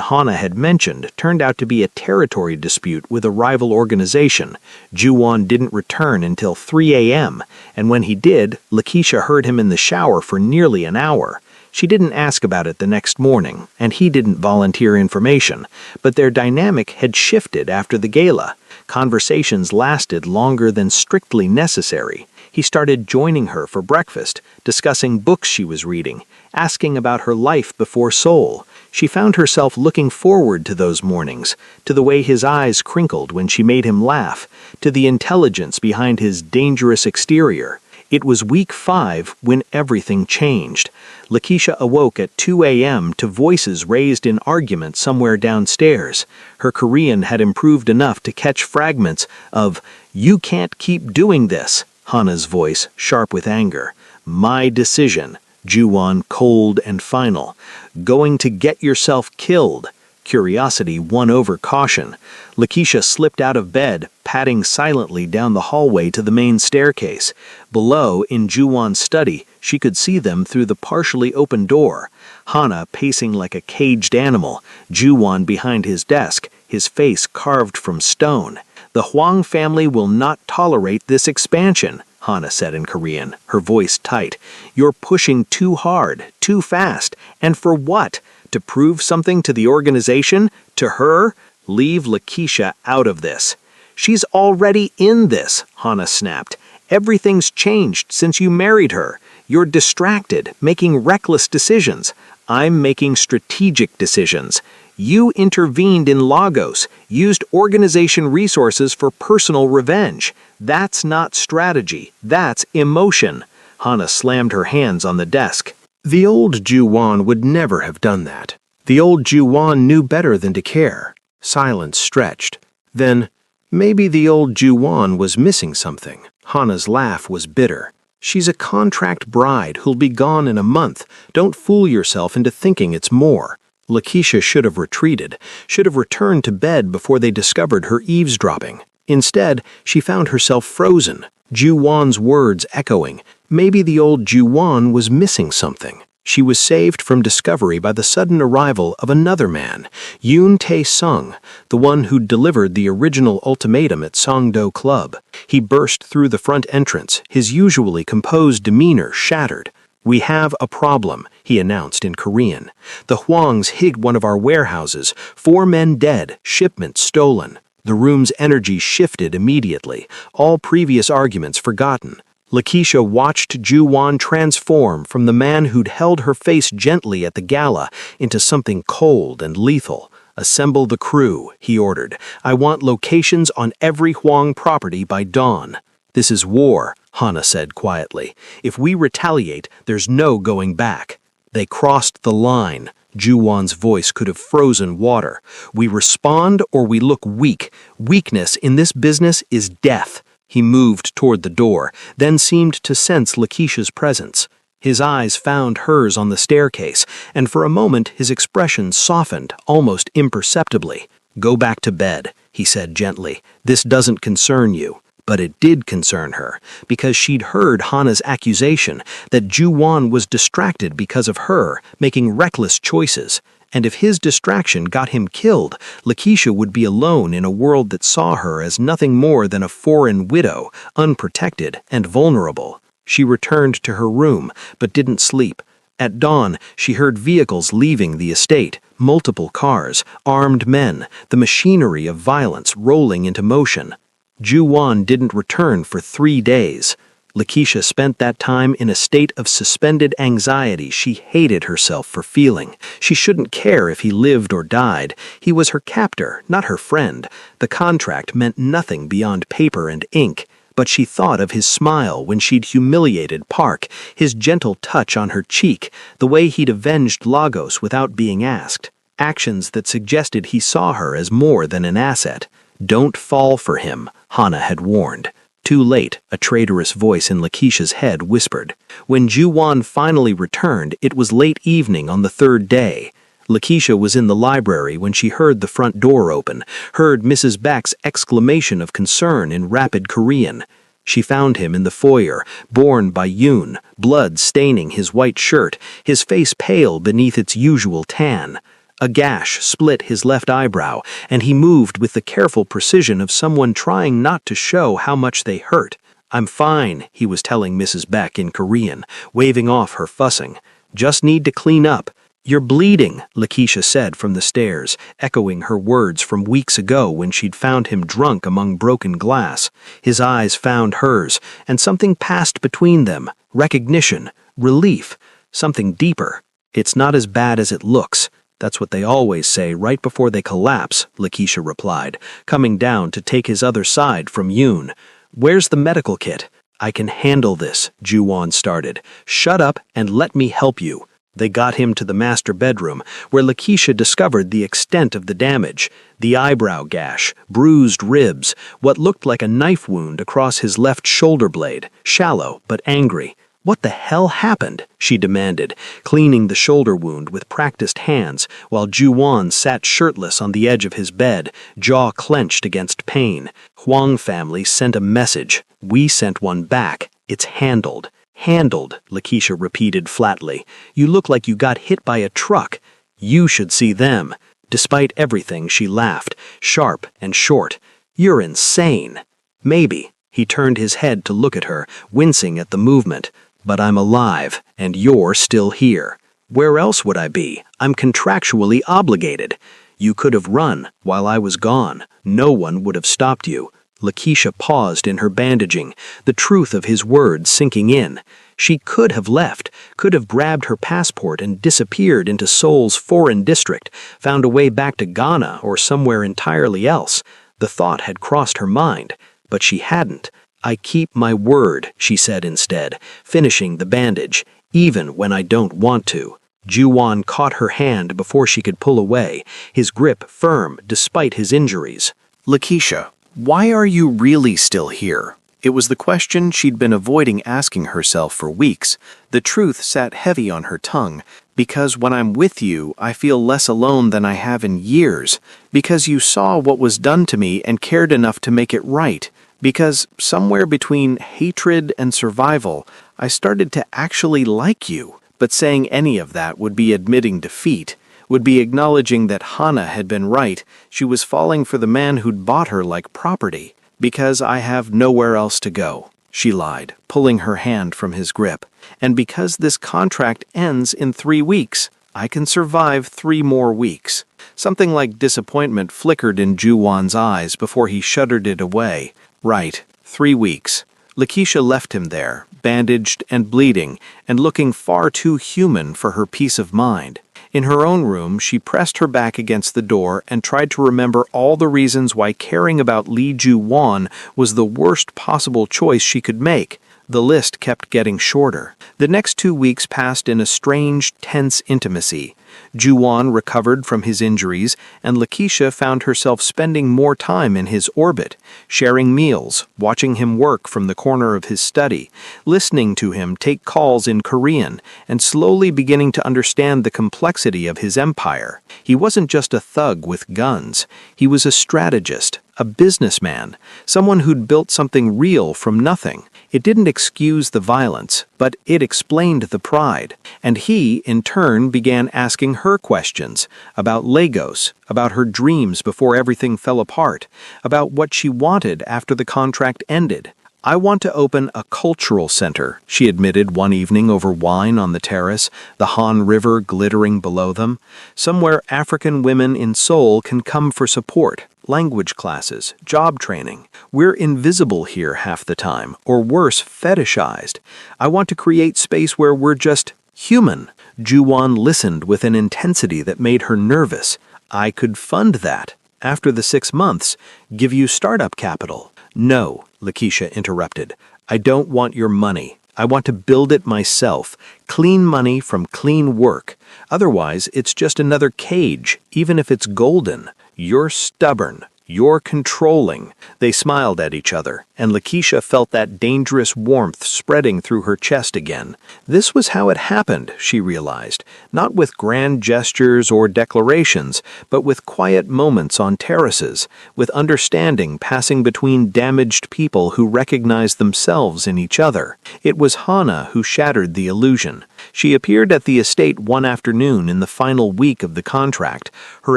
Hana had mentioned turned out to be a territory dispute with a rival organization. Ju-won didn't return until 3 a.m., and when he did, Lakeisha heard him in the shower for nearly an hour. She didn't ask about it the next morning, and he didn't volunteer information, but their dynamic had shifted after the gala. Conversations lasted longer than strictly necessary. He started joining her for breakfast, discussing books she was reading, asking about her life before Seoul. She found herself looking forward to those mornings, to the way his eyes crinkled when she made him laugh, to the intelligence behind his dangerous exterior. It was week 5 when everything changed. Lakeisha awoke at 2 a.m. to voices raised in argument somewhere downstairs. Her Korean had improved enough to catch fragments of, "You can't keep doing this," Hana's voice, sharp with anger. "My decision," Ju-won, cold and final. "Going to get yourself killed." Curiosity won over caution. Lakeisha slipped out of bed, padding silently down the hallway to the main staircase. Below, in Ju-won's study, she could see them through the partially open door. Hana pacing like a caged animal, Ju-won behind his desk, his face carved from stone. "The Hwang family will not tolerate this expansion," Hana said in Korean, her voice tight. "You're pushing too hard, too fast. And for what? To prove something to the organization? To her? Leave Lakeisha out of this." "She's already in this," Hana snapped. "Everything's changed since you married her. You're distracted, making reckless decisions. I'm making strategic decisions. You intervened in Lagos, used organization resources for personal revenge. That's not strategy, that's emotion." Hana slammed her hands on the desk. The old Ju-won would never have done that. The old Ju-won knew better than to care. Silence stretched. Then, maybe the old Ju-won was missing something. Hana's laugh was bitter. "She's a contract bride who'll be gone in a month. Don't fool yourself into thinking it's more." Lakeisha should have retreated, should have returned to bed before they discovered her eavesdropping. Instead, she found herself frozen, Ju-won's words echoing. Maybe the old Ju-won was missing something. She was saved from discovery by the sudden arrival of another man, Yoon Tae-sung, the one who'd delivered the original ultimatum at Songdo Club. He burst through the front entrance, his usually composed demeanor shattered. "We have a problem," he announced in Korean. "The Hwangs hid one of our warehouses, 4 men dead, shipments stolen." The room's energy shifted immediately, all previous arguments forgotten. Lakeisha watched Ju-won transform from the man who'd held her face gently at the gala into something cold and lethal. "Assemble the crew," he ordered. "I want locations on every Hwang property by dawn." "This is war," Hana said quietly. "If we retaliate, there's no going back." They crossed the line. Ju-won's voice could have frozen water. "We respond or we look weak. Weakness in this business is death." He moved toward the door, then seemed to sense Lakeisha's presence. His eyes found hers on the staircase, and for a moment his expression softened, almost imperceptibly. "Go back to bed," he said gently. "This doesn't concern you." But it did concern her, because she'd heard Hana's accusation that Ju-won was distracted because of her, making reckless choices. And if his distraction got him killed, Lakeisha would be alone in a world that saw her as nothing more than a foreign widow, unprotected and vulnerable. She returned to her room, but didn't sleep. At dawn, she heard vehicles leaving the estate, multiple cars, armed men, the machinery of violence rolling into motion. Ju-won didn't return for 3 days. Lakeisha spent that time in a state of suspended anxiety she hated herself for feeling. She shouldn't care if he lived or died. He was her captor, not her friend. The contract meant nothing beyond paper and ink. But she thought of his smile when she'd humiliated Park, his gentle touch on her cheek, the way he'd avenged Lagos without being asked. Actions that suggested he saw her as more than an asset. Don't fall for him, Hana had warned. Too late, a traitorous voice in Lakeisha's head whispered. When Ju-won finally returned, it was late evening on the 3rd day. Lakeisha was in the library when she heard the front door open, heard Mrs. Beck's exclamation of concern in rapid Korean. She found him in the foyer, borne by Yoon, blood staining his white shirt, his face pale beneath its usual tan. A gash split his left eyebrow, and he moved with the careful precision of someone trying not to show how much they hurt. "I'm fine," he was telling Mrs. Beck in Korean, waving off her fussing. "Just need to clean up." "You're bleeding," Lakeisha said from the stairs, echoing her words from weeks ago when she'd found him drunk among broken glass. His eyes found hers, and something passed between them. Recognition, relief, something deeper. "It's not as bad as it looks. That's what they always say right before they collapse," Lakeisha replied, coming down to take his other side from Yoon. "Where's the medical kit?" "I can handle this," Ju-won started. "Shut up and let me help you." They got him to the master bedroom, where Lakeisha discovered the extent of the damage. The eyebrow gash, bruised ribs, what looked like a knife wound across his left shoulder blade, shallow but angry. "What the hell happened?" she demanded, cleaning the shoulder wound with practiced hands, while Ju-won sat shirtless on the edge of his bed, jaw clenched against pain. "Hwang family sent a message. We sent one back. It's handled." "Handled," Lakeisha repeated flatly. "You look like you got hit by a truck. You should see them." Despite everything, she laughed, sharp and short. "You're insane." "Maybe." He turned his head to look at her, wincing at the movement. "But I'm alive, and you're still here. Where else would I be? I'm contractually obligated. You could have run while I was gone. No one would have stopped you." Lakeisha paused in her bandaging, the truth of his words sinking in. She could have left, could have grabbed her passport and disappeared into Seoul's foreign district, found a way back to Ghana or somewhere entirely else. The thought had crossed her mind, but she hadn't. "I keep my word," she said instead, finishing the bandage, "even when I don't want to." Ju-won caught her hand before she could pull away, his grip firm despite his injuries. Lakeisha, why are you really still here? It was the question she'd been avoiding asking herself for weeks. The truth sat heavy on her tongue. "Because when I'm with you, I feel less alone than I have in years. Because you saw what was done to me and cared enough to make it right. Because somewhere between hatred and survival, I started to actually like you." But saying any of that would be admitting defeat, would be acknowledging that Hana had been right. She was falling for the man who'd bought her like property. "Because I have nowhere else to go," she lied, pulling her hand from his grip. "And because this contract ends in 3 weeks, I can survive 3 more weeks." Something like disappointment flickered in Ju-won's eyes before he shuddered it away. Right, 3 weeks. Lakeisha left him there, bandaged and bleeding, and looking far too human for her peace of mind. In her own room, she pressed her back against the door and tried to remember all the reasons why caring about Lee Ju-won was the worst possible choice she could make. The list kept getting shorter. The next 2 weeks passed in a strange, tense intimacy. Ju-won recovered from his injuries, and Lakeisha found herself spending more time in his orbit, sharing meals, watching him work from the corner of his study, listening to him take calls in Korean, and slowly beginning to understand the complexity of his empire. He wasn't just a thug with guns. He was a strategist, a businessman, someone who'd built something real from nothing. It didn't excuse the violence, but it explained the pride. And he, in turn, began asking her questions about Lagos, about her dreams before everything fell apart, about what she wanted after the contract ended. I want to open a cultural center, she admitted one evening over wine on the terrace, the Han River glittering below them, somewhere African women in Seoul can come for support, language classes, job training. We're invisible here half the time, or worse, fetishized. I want to create space where we're just human. Ju-won listened with an intensity that made her nervous. I could fund that. After the 6 months, give you startup capital. No, Lakeisha interrupted. I don't want your money. I want to build it myself. Clean money from clean work. Otherwise, it's just another cage, even if it's golden. You're stubborn. You're controlling. They smiled at each other, and Lakeisha felt that dangerous warmth spreading through her chest again. This was how it happened, she realized, not with grand gestures or declarations, but with quiet moments on terraces, with understanding passing between damaged people who recognized themselves in each other. It was Hana who shattered the illusion. She appeared at the estate one afternoon in the final week of the contract, her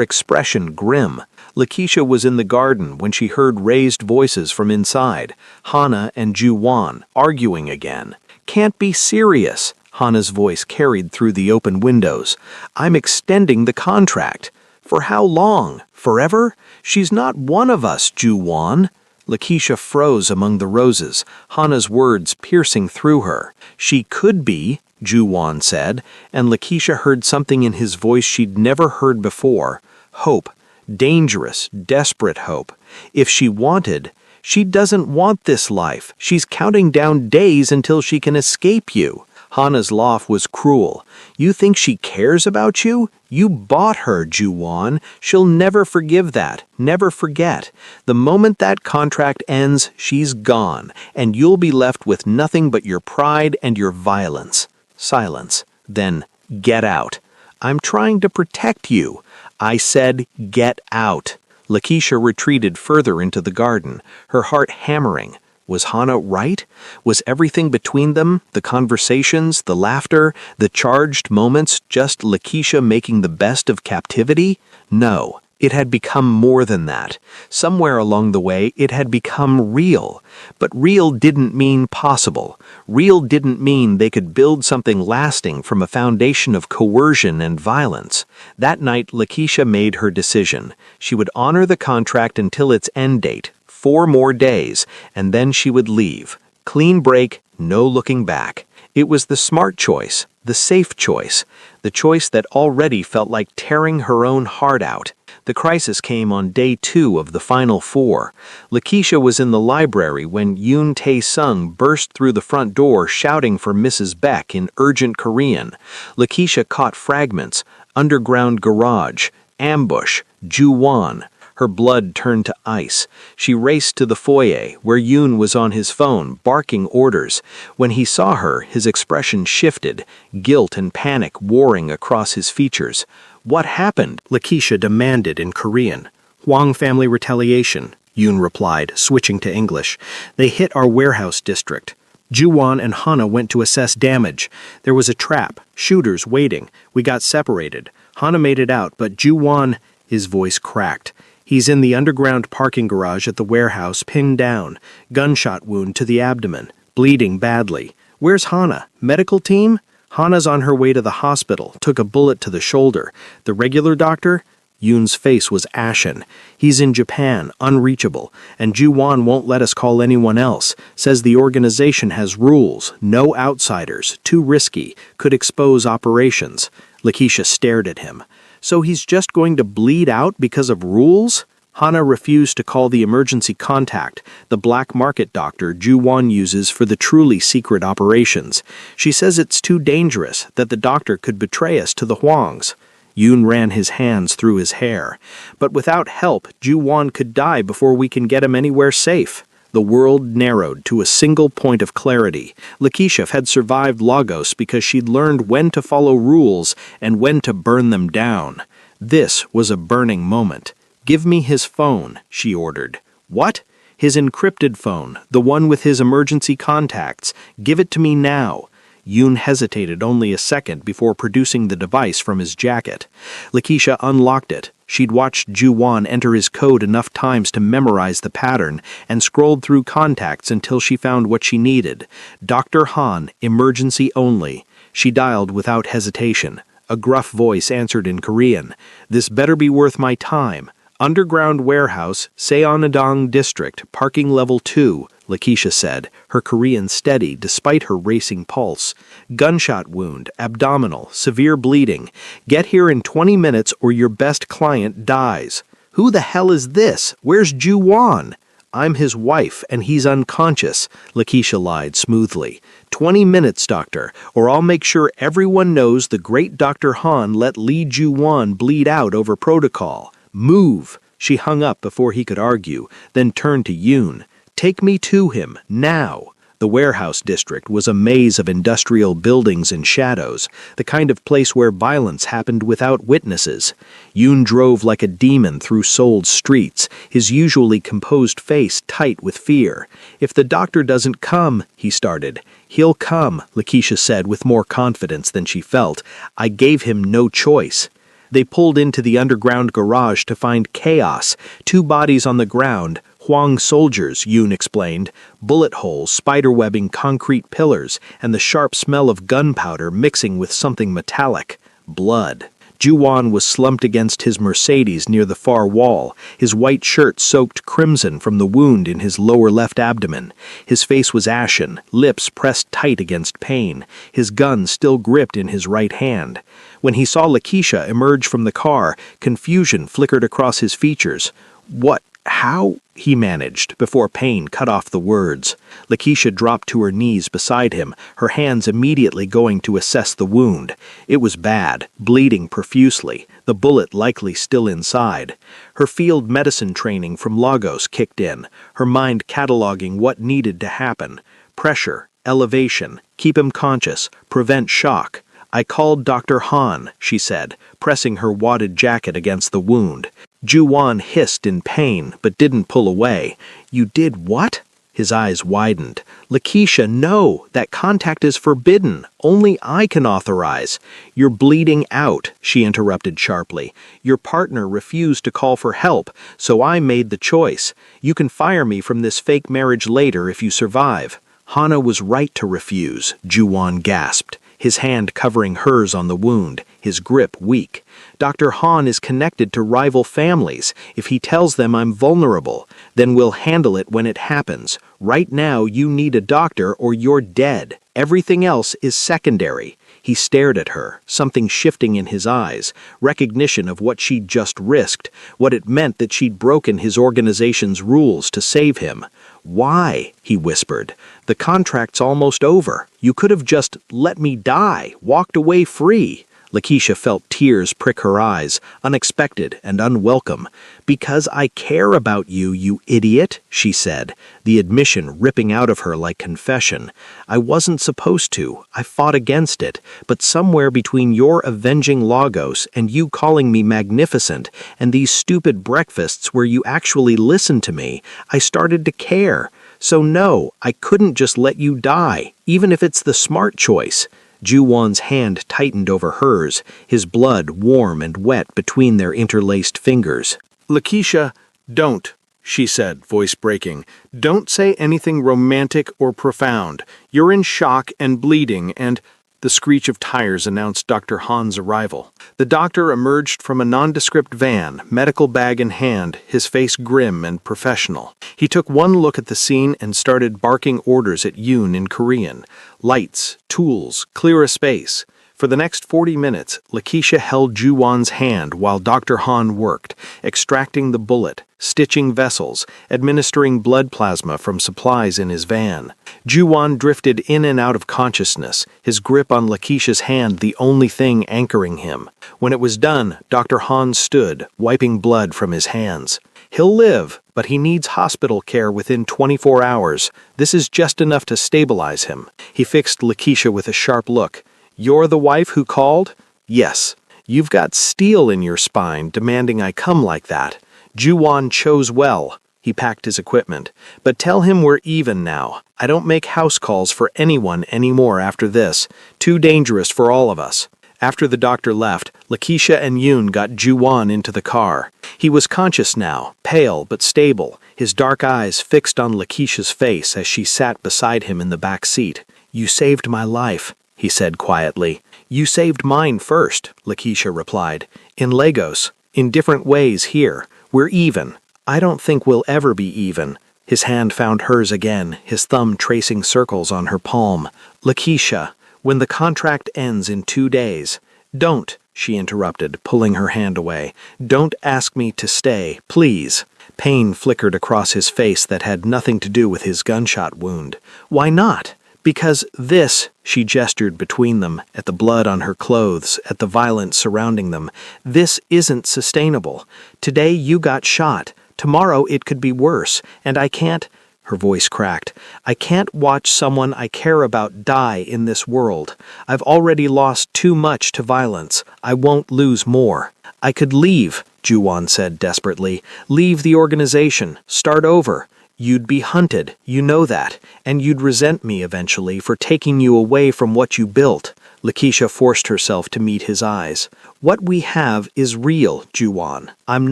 expression grim. Lakeisha was in the garden when she heard raised voices from inside, Hana and Ju-won, arguing again. Can't be serious, Hana's voice carried through the open windows. I'm extending the contract. For how long? Forever? She's not one of us, Ju-won. Lakeisha froze among the roses, Hana's words piercing through her. She could be, Ju-won said, and Lakeisha heard something in his voice she'd never heard before. Hope. Dangerous, desperate hope. If she wanted, she doesn't want this life. She's counting down days until she can escape you. Hana's laugh was cruel. You think she cares about you? You bought her, Ju-won. She'll never forgive that, never forget. The moment that contract ends, she's gone, and you'll be left with nothing but your pride and your violence. Silence. Then, get out. I'm trying to protect you. I said, get out. Lakeisha retreated further into the garden, her heart hammering. Was Hana right? Was everything between them, the conversations, the laughter, the charged moments, just Lakeisha making the best of captivity? No, it had become more than that. Somewhere along the way, it had become real. But real didn't mean possible. Real didn't mean they could build something lasting from a foundation of coercion and violence. That night, Lakeisha made her decision. She would honor the contract until its end date, 4 more days, and then she would leave. Clean break, no looking back. It was the smart choice, the safe choice, the choice that already felt like tearing her own heart out. The crisis came on day 2 of the final 4. Lakeisha was in the library when Yoon Tae-sung burst through the front door shouting for Mrs. Beck in urgent Korean. Lakeisha caught fragments, underground garage, ambush, Ju-won. Her blood turned to ice. She raced to the foyer, where Yoon was on his phone, barking orders. When he saw her, his expression shifted, guilt and panic warring across his features. What happened? Lakeisha demanded in Korean. Hwang family retaliation, Yoon replied, switching to English. They hit our warehouse district. Ju-won and Hana went to assess damage. There was a trap, shooters waiting. We got separated. Hana made it out, but Ju-won, his voice cracked. He's in the underground parking garage at the warehouse, pinned down. Gunshot wound to the abdomen, bleeding badly. Where's Hana? Medical team? Hana's on her way to the hospital, took a bullet to the shoulder. The regular doctor? Yoon's face was ashen. He's in Japan, unreachable, and Ju-won won't let us call anyone else. Says the organization has rules, no outsiders, too risky, could expose operations. Lakeisha stared at him. So he's just going to bleed out because of rules? Hana refused to call the emergency contact, the black market doctor Ju-won uses for the truly secret operations. She says it's too dangerous, that the doctor could betray us to the Hwangs. Yoon ran his hands through his hair. But without help, Ju-won could die before we can get him anywhere safe. The world narrowed to a single point of clarity. Lakeisha had survived Lagos because she'd learned when to follow rules and when to burn them down. This was a burning moment. Give me his phone, she ordered. What? His encrypted phone, the one with his emergency contacts. Give it to me now. Yoon hesitated only a second before producing the device from his jacket. Lakeisha unlocked it, She'd watched Ju-won enter his code enough times to memorize the pattern and scrolled through contacts until she found what she needed. Dr. Han, emergency only. She dialed without hesitation. A gruff voice answered in Korean. This better be worth my time. Underground warehouse, Seonadong District, parking level 2, Lakeisha said, her Korean steady despite her racing pulse. Gunshot wound, abdominal, severe bleeding. Get here in 20 minutes or your best client dies. Who the hell is this? Where's Ju-won? I'm his wife, and he's unconscious, Lakeisha lied smoothly. 20 minutes, doctor, or I'll make sure everyone knows the great Dr. Han let Lee Ju-won bleed out over protocol. Move! She hung up before he could argue, then turned to Yoon. Take me to him, now! The warehouse district was a maze of industrial buildings and shadows, the kind of place where violence happened without witnesses. Yoon drove like a demon through Seoul's streets, his usually composed face tight with fear. If the doctor doesn't come, he started. He'll come, Lakeisha said with more confidence than she felt. I gave him no choice. They pulled into the underground garage to find chaos, 2 bodies on the ground, Hwang soldiers, Yoon explained, bullet holes spiderwebbing concrete pillars, and the sharp smell of gunpowder mixing with something metallic. Blood. Ju-won was slumped against his Mercedes near the far wall, his white shirt soaked crimson from the wound in his lower left abdomen. His face was ashen, lips pressed tight against pain, his gun still gripped in his right hand. When he saw Lakeisha emerge from the car, confusion flickered across his features. What? How? He managed, before pain cut off the words. Lakeisha dropped to her knees beside him, her hands immediately going to assess the wound. It was bad, bleeding profusely, the bullet likely still inside. Her field medicine training from Lagos kicked in, her mind cataloging what needed to happen. Pressure, elevation, keep him conscious, prevent shock. I called Dr. Han, she said, pressing her wadded jacket against the wound. Ju-won hissed in pain, but didn't pull away. You did what? His eyes widened. Lakeisha, no, that contact is forbidden. Only I can authorize. You're bleeding out, she interrupted sharply. Your partner refused to call for help, so I made the choice. You can fire me from this fake marriage later if you survive. Hana was right to refuse, Ju-won gasped, his hand covering hers on the wound, his grip weak. Dr. Han is connected to rival families. If he tells them I'm vulnerable, then we'll handle it when it happens. Right now, you need a doctor or you're dead. Everything else is secondary. He stared at her, something shifting in his eyes, recognition of what she'd just risked, what it meant that she'd broken his organization's rules to save him. Why? He whispered. The contract's almost over. You could have just let me die, walked away free. Lakeisha felt tears prick her eyes, unexpected and unwelcome. Because I care about you, you idiot, she said, the admission ripping out of her like confession. I wasn't supposed to. I fought against it. But somewhere between your avenging Lagos and you calling me magnificent and these stupid breakfasts where you actually listened to me, I started to care. So no, I couldn't just let you die, even if it's the smart choice. Ju-won's hand tightened over hers, his blood warm and wet between their interlaced fingers. Lakeisha, don't, she said, voice breaking. Don't say anything romantic or profound. You're in shock and bleeding and... The screech of tires announced Dr. Han's arrival. The doctor emerged from a nondescript van, medical bag in hand, his face grim and professional. He took one look at the scene and started barking orders at Yoon in Korean. Lights, tools, clear a space. For the next 40 minutes, Lakeisha held Ju-won's hand while Dr. Han worked, extracting the bullet, stitching vessels, administering blood plasma from supplies in his van. Ju-won drifted in and out of consciousness, his grip on Lakeisha's hand the only thing anchoring him. When it was done, Dr. Han stood, wiping blood from his hands. He'll live, but he needs hospital care within 24 hours. This is just enough to stabilize him. He fixed Lakeisha with a sharp look. You're the wife who called? Yes. You've got steel in your spine demanding I come like that. Ju-won chose well. He packed his equipment. But tell him we're even now. I don't make house calls for anyone anymore after this. Too dangerous for all of us. After the doctor left, Lakeisha and Yoon got Ju-won into the car. He was conscious now, pale but stable, his dark eyes fixed on Lakeisha's face as she sat beside him in the back seat. "You saved my life," he said quietly. "You saved mine first," Lakeisha replied. "In Lagos. In different ways here. We're even. I don't think we'll ever be even." His hand found hers again, his thumb tracing circles on her palm. "Lakeisha, when the contract ends in 2 days..." "Don't," she interrupted, pulling her hand away. "Don't ask me to stay, please." Pain flickered across his face that had nothing to do with his gunshot wound. "Why not?" "Because this," she gestured between them, at the blood on her clothes, at the violence surrounding them, "this isn't sustainable. Today you got shot. Tomorrow it could be worse, and I can't—" her voice cracked. "I can't watch someone I care about die in this world. I've already lost too much to violence. I won't lose more." "I could leave," Ju-won said desperately. "Leave the organization. Start over. You'd be hunted, you know that, and you'd resent me eventually for taking you away from what you built." Lakeisha forced herself to meet his eyes. "What we have is real, Ju-won. I'm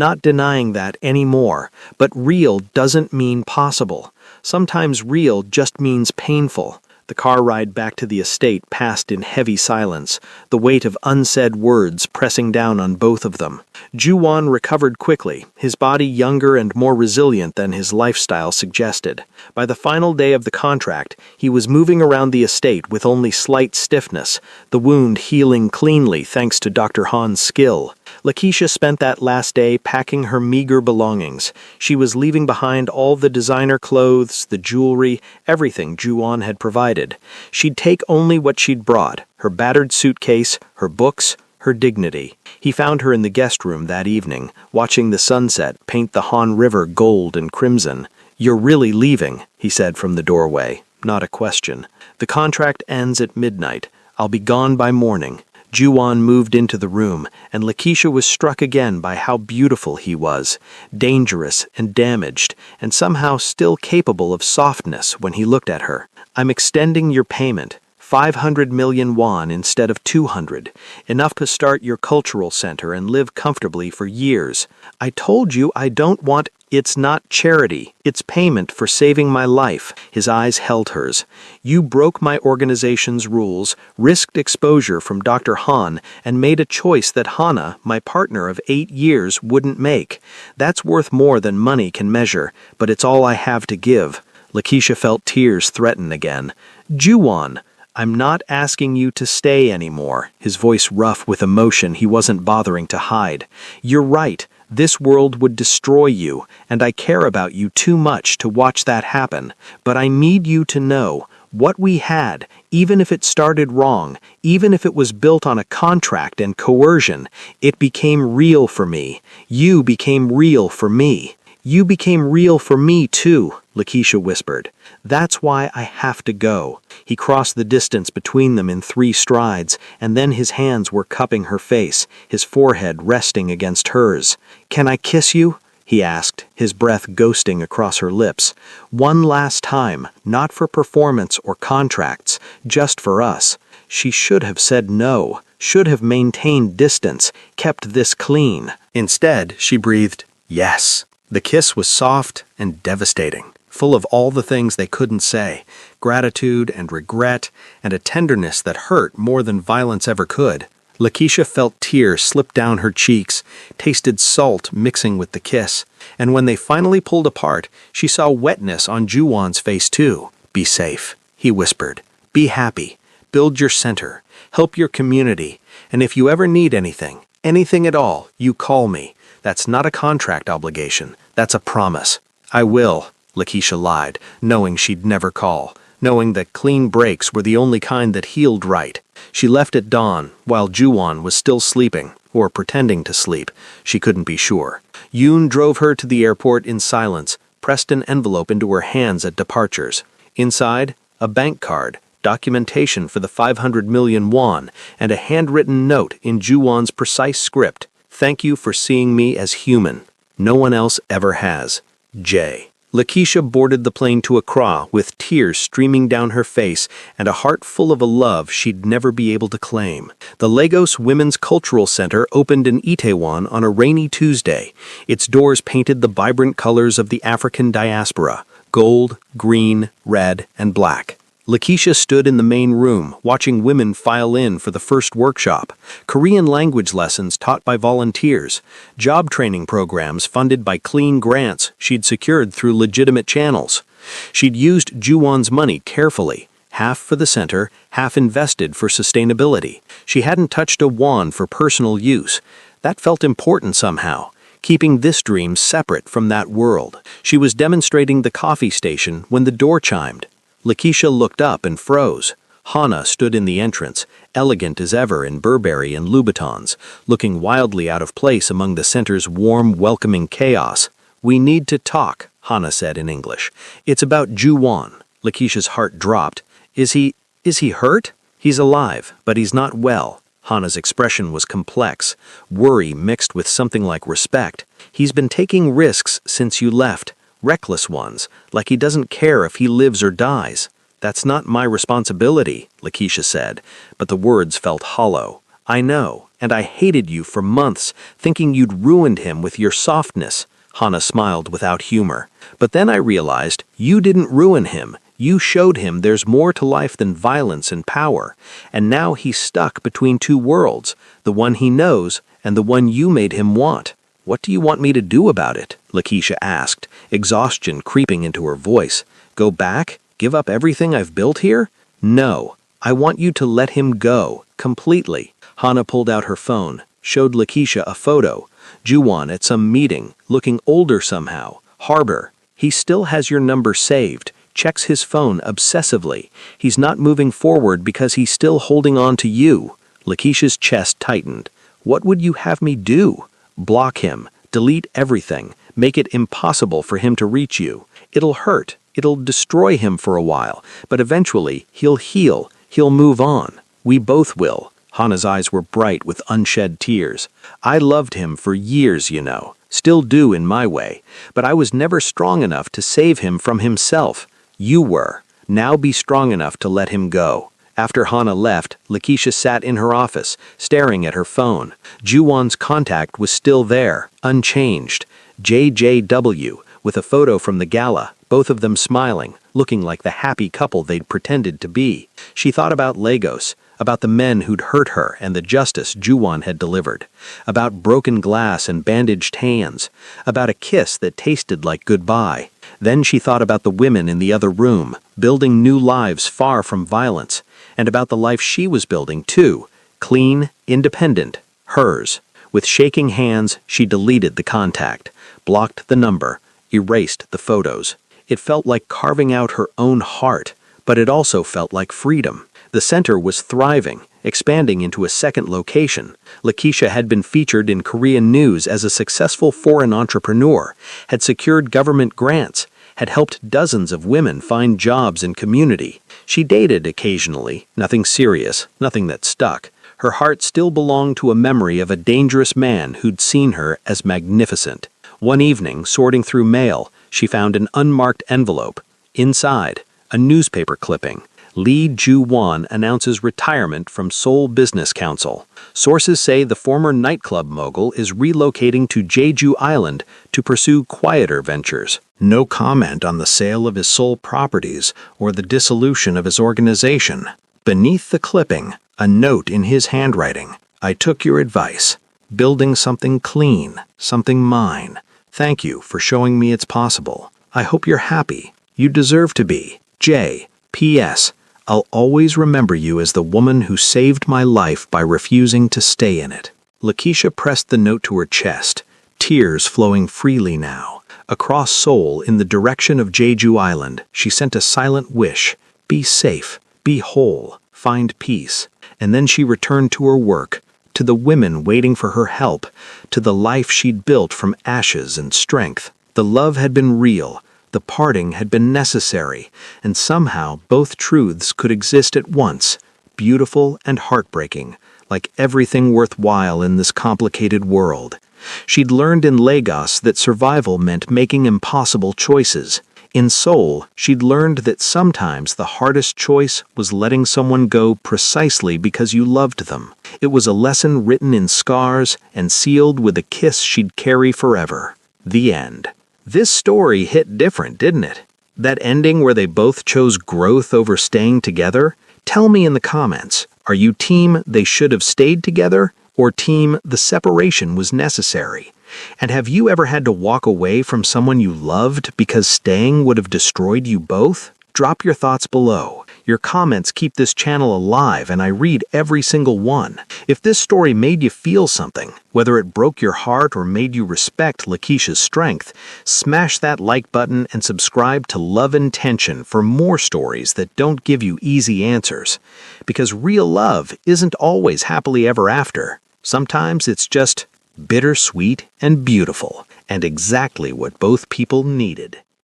not denying that anymore, but real doesn't mean possible. Sometimes real just means painful." The car ride back to the estate passed in heavy silence, the weight of unsaid words pressing down on both of them. Ju-won recovered quickly, his body younger and more resilient than his lifestyle suggested. By the final day of the contract, he was moving around the estate with only slight stiffness, the wound healing cleanly thanks to Dr. Han's skill. Lakeisha spent that last day packing her meager belongings. She was leaving behind all the designer clothes, the jewelry, everything Ju-won had provided. She'd take only what she'd brought, her battered suitcase, her books, her dignity. He found her in the guest room that evening, watching the sunset paint the Han River gold and crimson. "You're really leaving," he said from the doorway, not a question. "The contract ends at midnight. I'll be gone by morning." Ju-won moved into the room, and Lakeisha was struck again by how beautiful he was, dangerous and damaged, and somehow still capable of softness when he looked at her. "I'm extending your payment, 500 million won instead of 200, enough to start your cultural center and live comfortably for years. I told you I don't want—" "It's not charity, it's payment for saving my life." His eyes held hers. "You broke my organization's rules, risked exposure from Dr. Han, and made a choice that Hana, my partner of 8 years, wouldn't make. That's worth more than money can measure, but it's all I have to give." Lakeisha felt tears threaten again. "Ju-won, I'm not asking you to stay anymore," his voice rough with emotion he wasn't bothering to hide. "You're right. This world would destroy you, and I care about you too much to watch that happen. But I need you to know, what we had, even if it started wrong, even if it was built on a contract and coercion, it became real for me. You became real for me." "You became real for me too," Lakeisha whispered. "That's why I have to go." He crossed the distance between them in 3 strides, and then his hands were cupping her face, his forehead resting against hers. "Can I kiss you?" he asked, his breath ghosting across her lips. "One last time, not for performance or contracts, just for us." She should have said no, should have maintained distance, kept this clean. Instead, she breathed, "Yes." The kiss was soft and devastating, full of all the things they couldn't say, gratitude and regret, and a tenderness that hurt more than violence ever could. Lakeisha felt tears slip down her cheeks, tasted salt mixing with the kiss, and when they finally pulled apart, she saw wetness on Ju-won's face too. "Be safe," he whispered. "Be happy. Build your center. Help your community. And if you ever need anything, anything at all, you call me. That's not a contract obligation. That's a promise." "I will," Lakeisha lied, knowing she'd never call, knowing that clean breaks were the only kind that healed right. She left at dawn, while Ju-won was still sleeping, or pretending to sleep. She couldn't be sure. Yoon drove her to the airport in silence, pressed an envelope into her hands at departures. Inside, a bank card, documentation for the 500 million won, and a handwritten note in Ju-won's precise script. "Thank you for seeing me as human. No one else ever has. J." Lakeisha boarded the plane to Accra with tears streaming down her face and a heart full of a love she'd never be able to claim. The Lagos Women's Cultural Center opened in Itewan on a rainy Tuesday, its doors painted the vibrant colors of the African diaspora: gold, green, red, and black. Lakeisha stood in the main room, watching women file in for the first workshop, Korean language lessons taught by volunteers, job training programs funded by clean grants she'd secured through legitimate channels. She'd used Juwon's money carefully, half for the center, half invested for sustainability. She hadn't touched a won for personal use. That felt important somehow, keeping this dream separate from that world. She was demonstrating the coffee station when the door chimed. Lakeisha looked up and froze. Hannah stood in the entrance, elegant as ever in Burberry and Louboutins, looking wildly out of place among the center's warm, welcoming chaos. "We need to talk," Hannah said in English. "It's about Juwon." Lakeisha's heart dropped. Is he hurt?" "He's alive, but he's not well." Hannah's expression was complex, worry mixed with something like respect. "He's been taking risks since you left. Reckless ones, like he doesn't care if he lives or dies." "That's not my responsibility," Lakeisha said, but the words felt hollow. "I know, and I hated you for months, thinking you'd ruined him with your softness." Hannah smiled without humor. "But then I realized you didn't ruin him. You showed him there's more to life than violence and power, and now he's stuck between two worlds, the one he knows and the one you made him want." "What do you want me to do about it?" Lakeisha asked, exhaustion creeping into her voice. "Go back? Give up everything I've built here?" "No. I want you to let him go, completely." Hannah pulled out her phone, showed Lakeisha a photo. Juwon at some meeting, looking older somehow. Harbor. "He still has your number saved. Checks his phone obsessively. He's not moving forward because he's still holding on to you." Lakeisha's chest tightened. "What would you have me do?" "Block him. Delete everything. Make it impossible for him to reach you. It'll hurt. It'll destroy him for a while, but eventually he'll heal. He'll move on. We both will." Hannah's eyes were bright with unshed tears. "I loved him for years, you know. Still do in my way. But I was never strong enough to save him from himself. You were. Now be strong enough to let him go." After Hannah left, Lakeisha sat in her office, staring at her phone. Juwon's contact was still there, unchanged. JJW, with a photo from the gala, both of them smiling, looking like the happy couple they'd pretended to be. She thought about Lagos, about the men who'd hurt her and the justice Juwon had delivered, about broken glass and bandaged hands, about a kiss that tasted like goodbye. Then she thought about the women in the other room, building new lives far from violence, and about the life she was building too, clean, independent, hers. With shaking hands, she deleted the contact, blocked the number, erased the photos. It felt like carving out her own heart, but it also felt like freedom. The center was thriving, expanding into a second location. Lakeisha had been featured in Korean news as a successful foreign entrepreneur, had secured government grants, had helped dozens of women find jobs in community. She dated occasionally, nothing serious, nothing that stuck. Her heart still belonged to a memory of a dangerous man who'd seen her as magnificent. One evening, sorting through mail, she found an unmarked envelope. Inside, a newspaper clipping. Lee Ju-won announces retirement from Seoul Business Council. Sources say the former nightclub mogul is relocating to Jeju Island to pursue quieter ventures. No comment on the sale of his Seoul properties or the dissolution of his organization. Beneath the clipping, a note in his handwriting. "I took your advice. Building something clean, something mine. Thank you for showing me it's possible. I hope you're happy. You deserve to be. J. P.S. I'll always remember you as the woman who saved my life by refusing to stay in it." Lakeisha pressed the note to her chest, tears flowing freely now. Across Seoul, in the direction of Jeju Island, she sent a silent wish. Be safe, be whole, find peace. And then she returned to her work, to the women waiting for her help, to the life she'd built from ashes and strength. The love had been real. The parting had been necessary, and somehow both truths could exist at once, beautiful and heartbreaking, like everything worthwhile in this complicated world. She'd learned in Lagos that survival meant making impossible choices. In Seoul, she'd learned that sometimes the hardest choice was letting someone go precisely because you loved them. It was a lesson written in scars and sealed with a kiss she'd carry forever. The end. This story hit different, didn't it? That ending where they both chose growth over staying together? Tell me in the comments, are you team they should have stayed together, or team the separation was necessary? And have you ever had to walk away from someone you loved because staying would have destroyed you both? Drop your thoughts below. Your comments keep this channel alive, and I read every single one. If this story made you feel something, whether it broke your heart or made you respect Lakeisha's strength, smash that like button and subscribe to Love and Tension for more stories that don't give you easy answers. Because real love isn't always happily ever after. Sometimes it's just bittersweet and beautiful, and exactly what both people needed.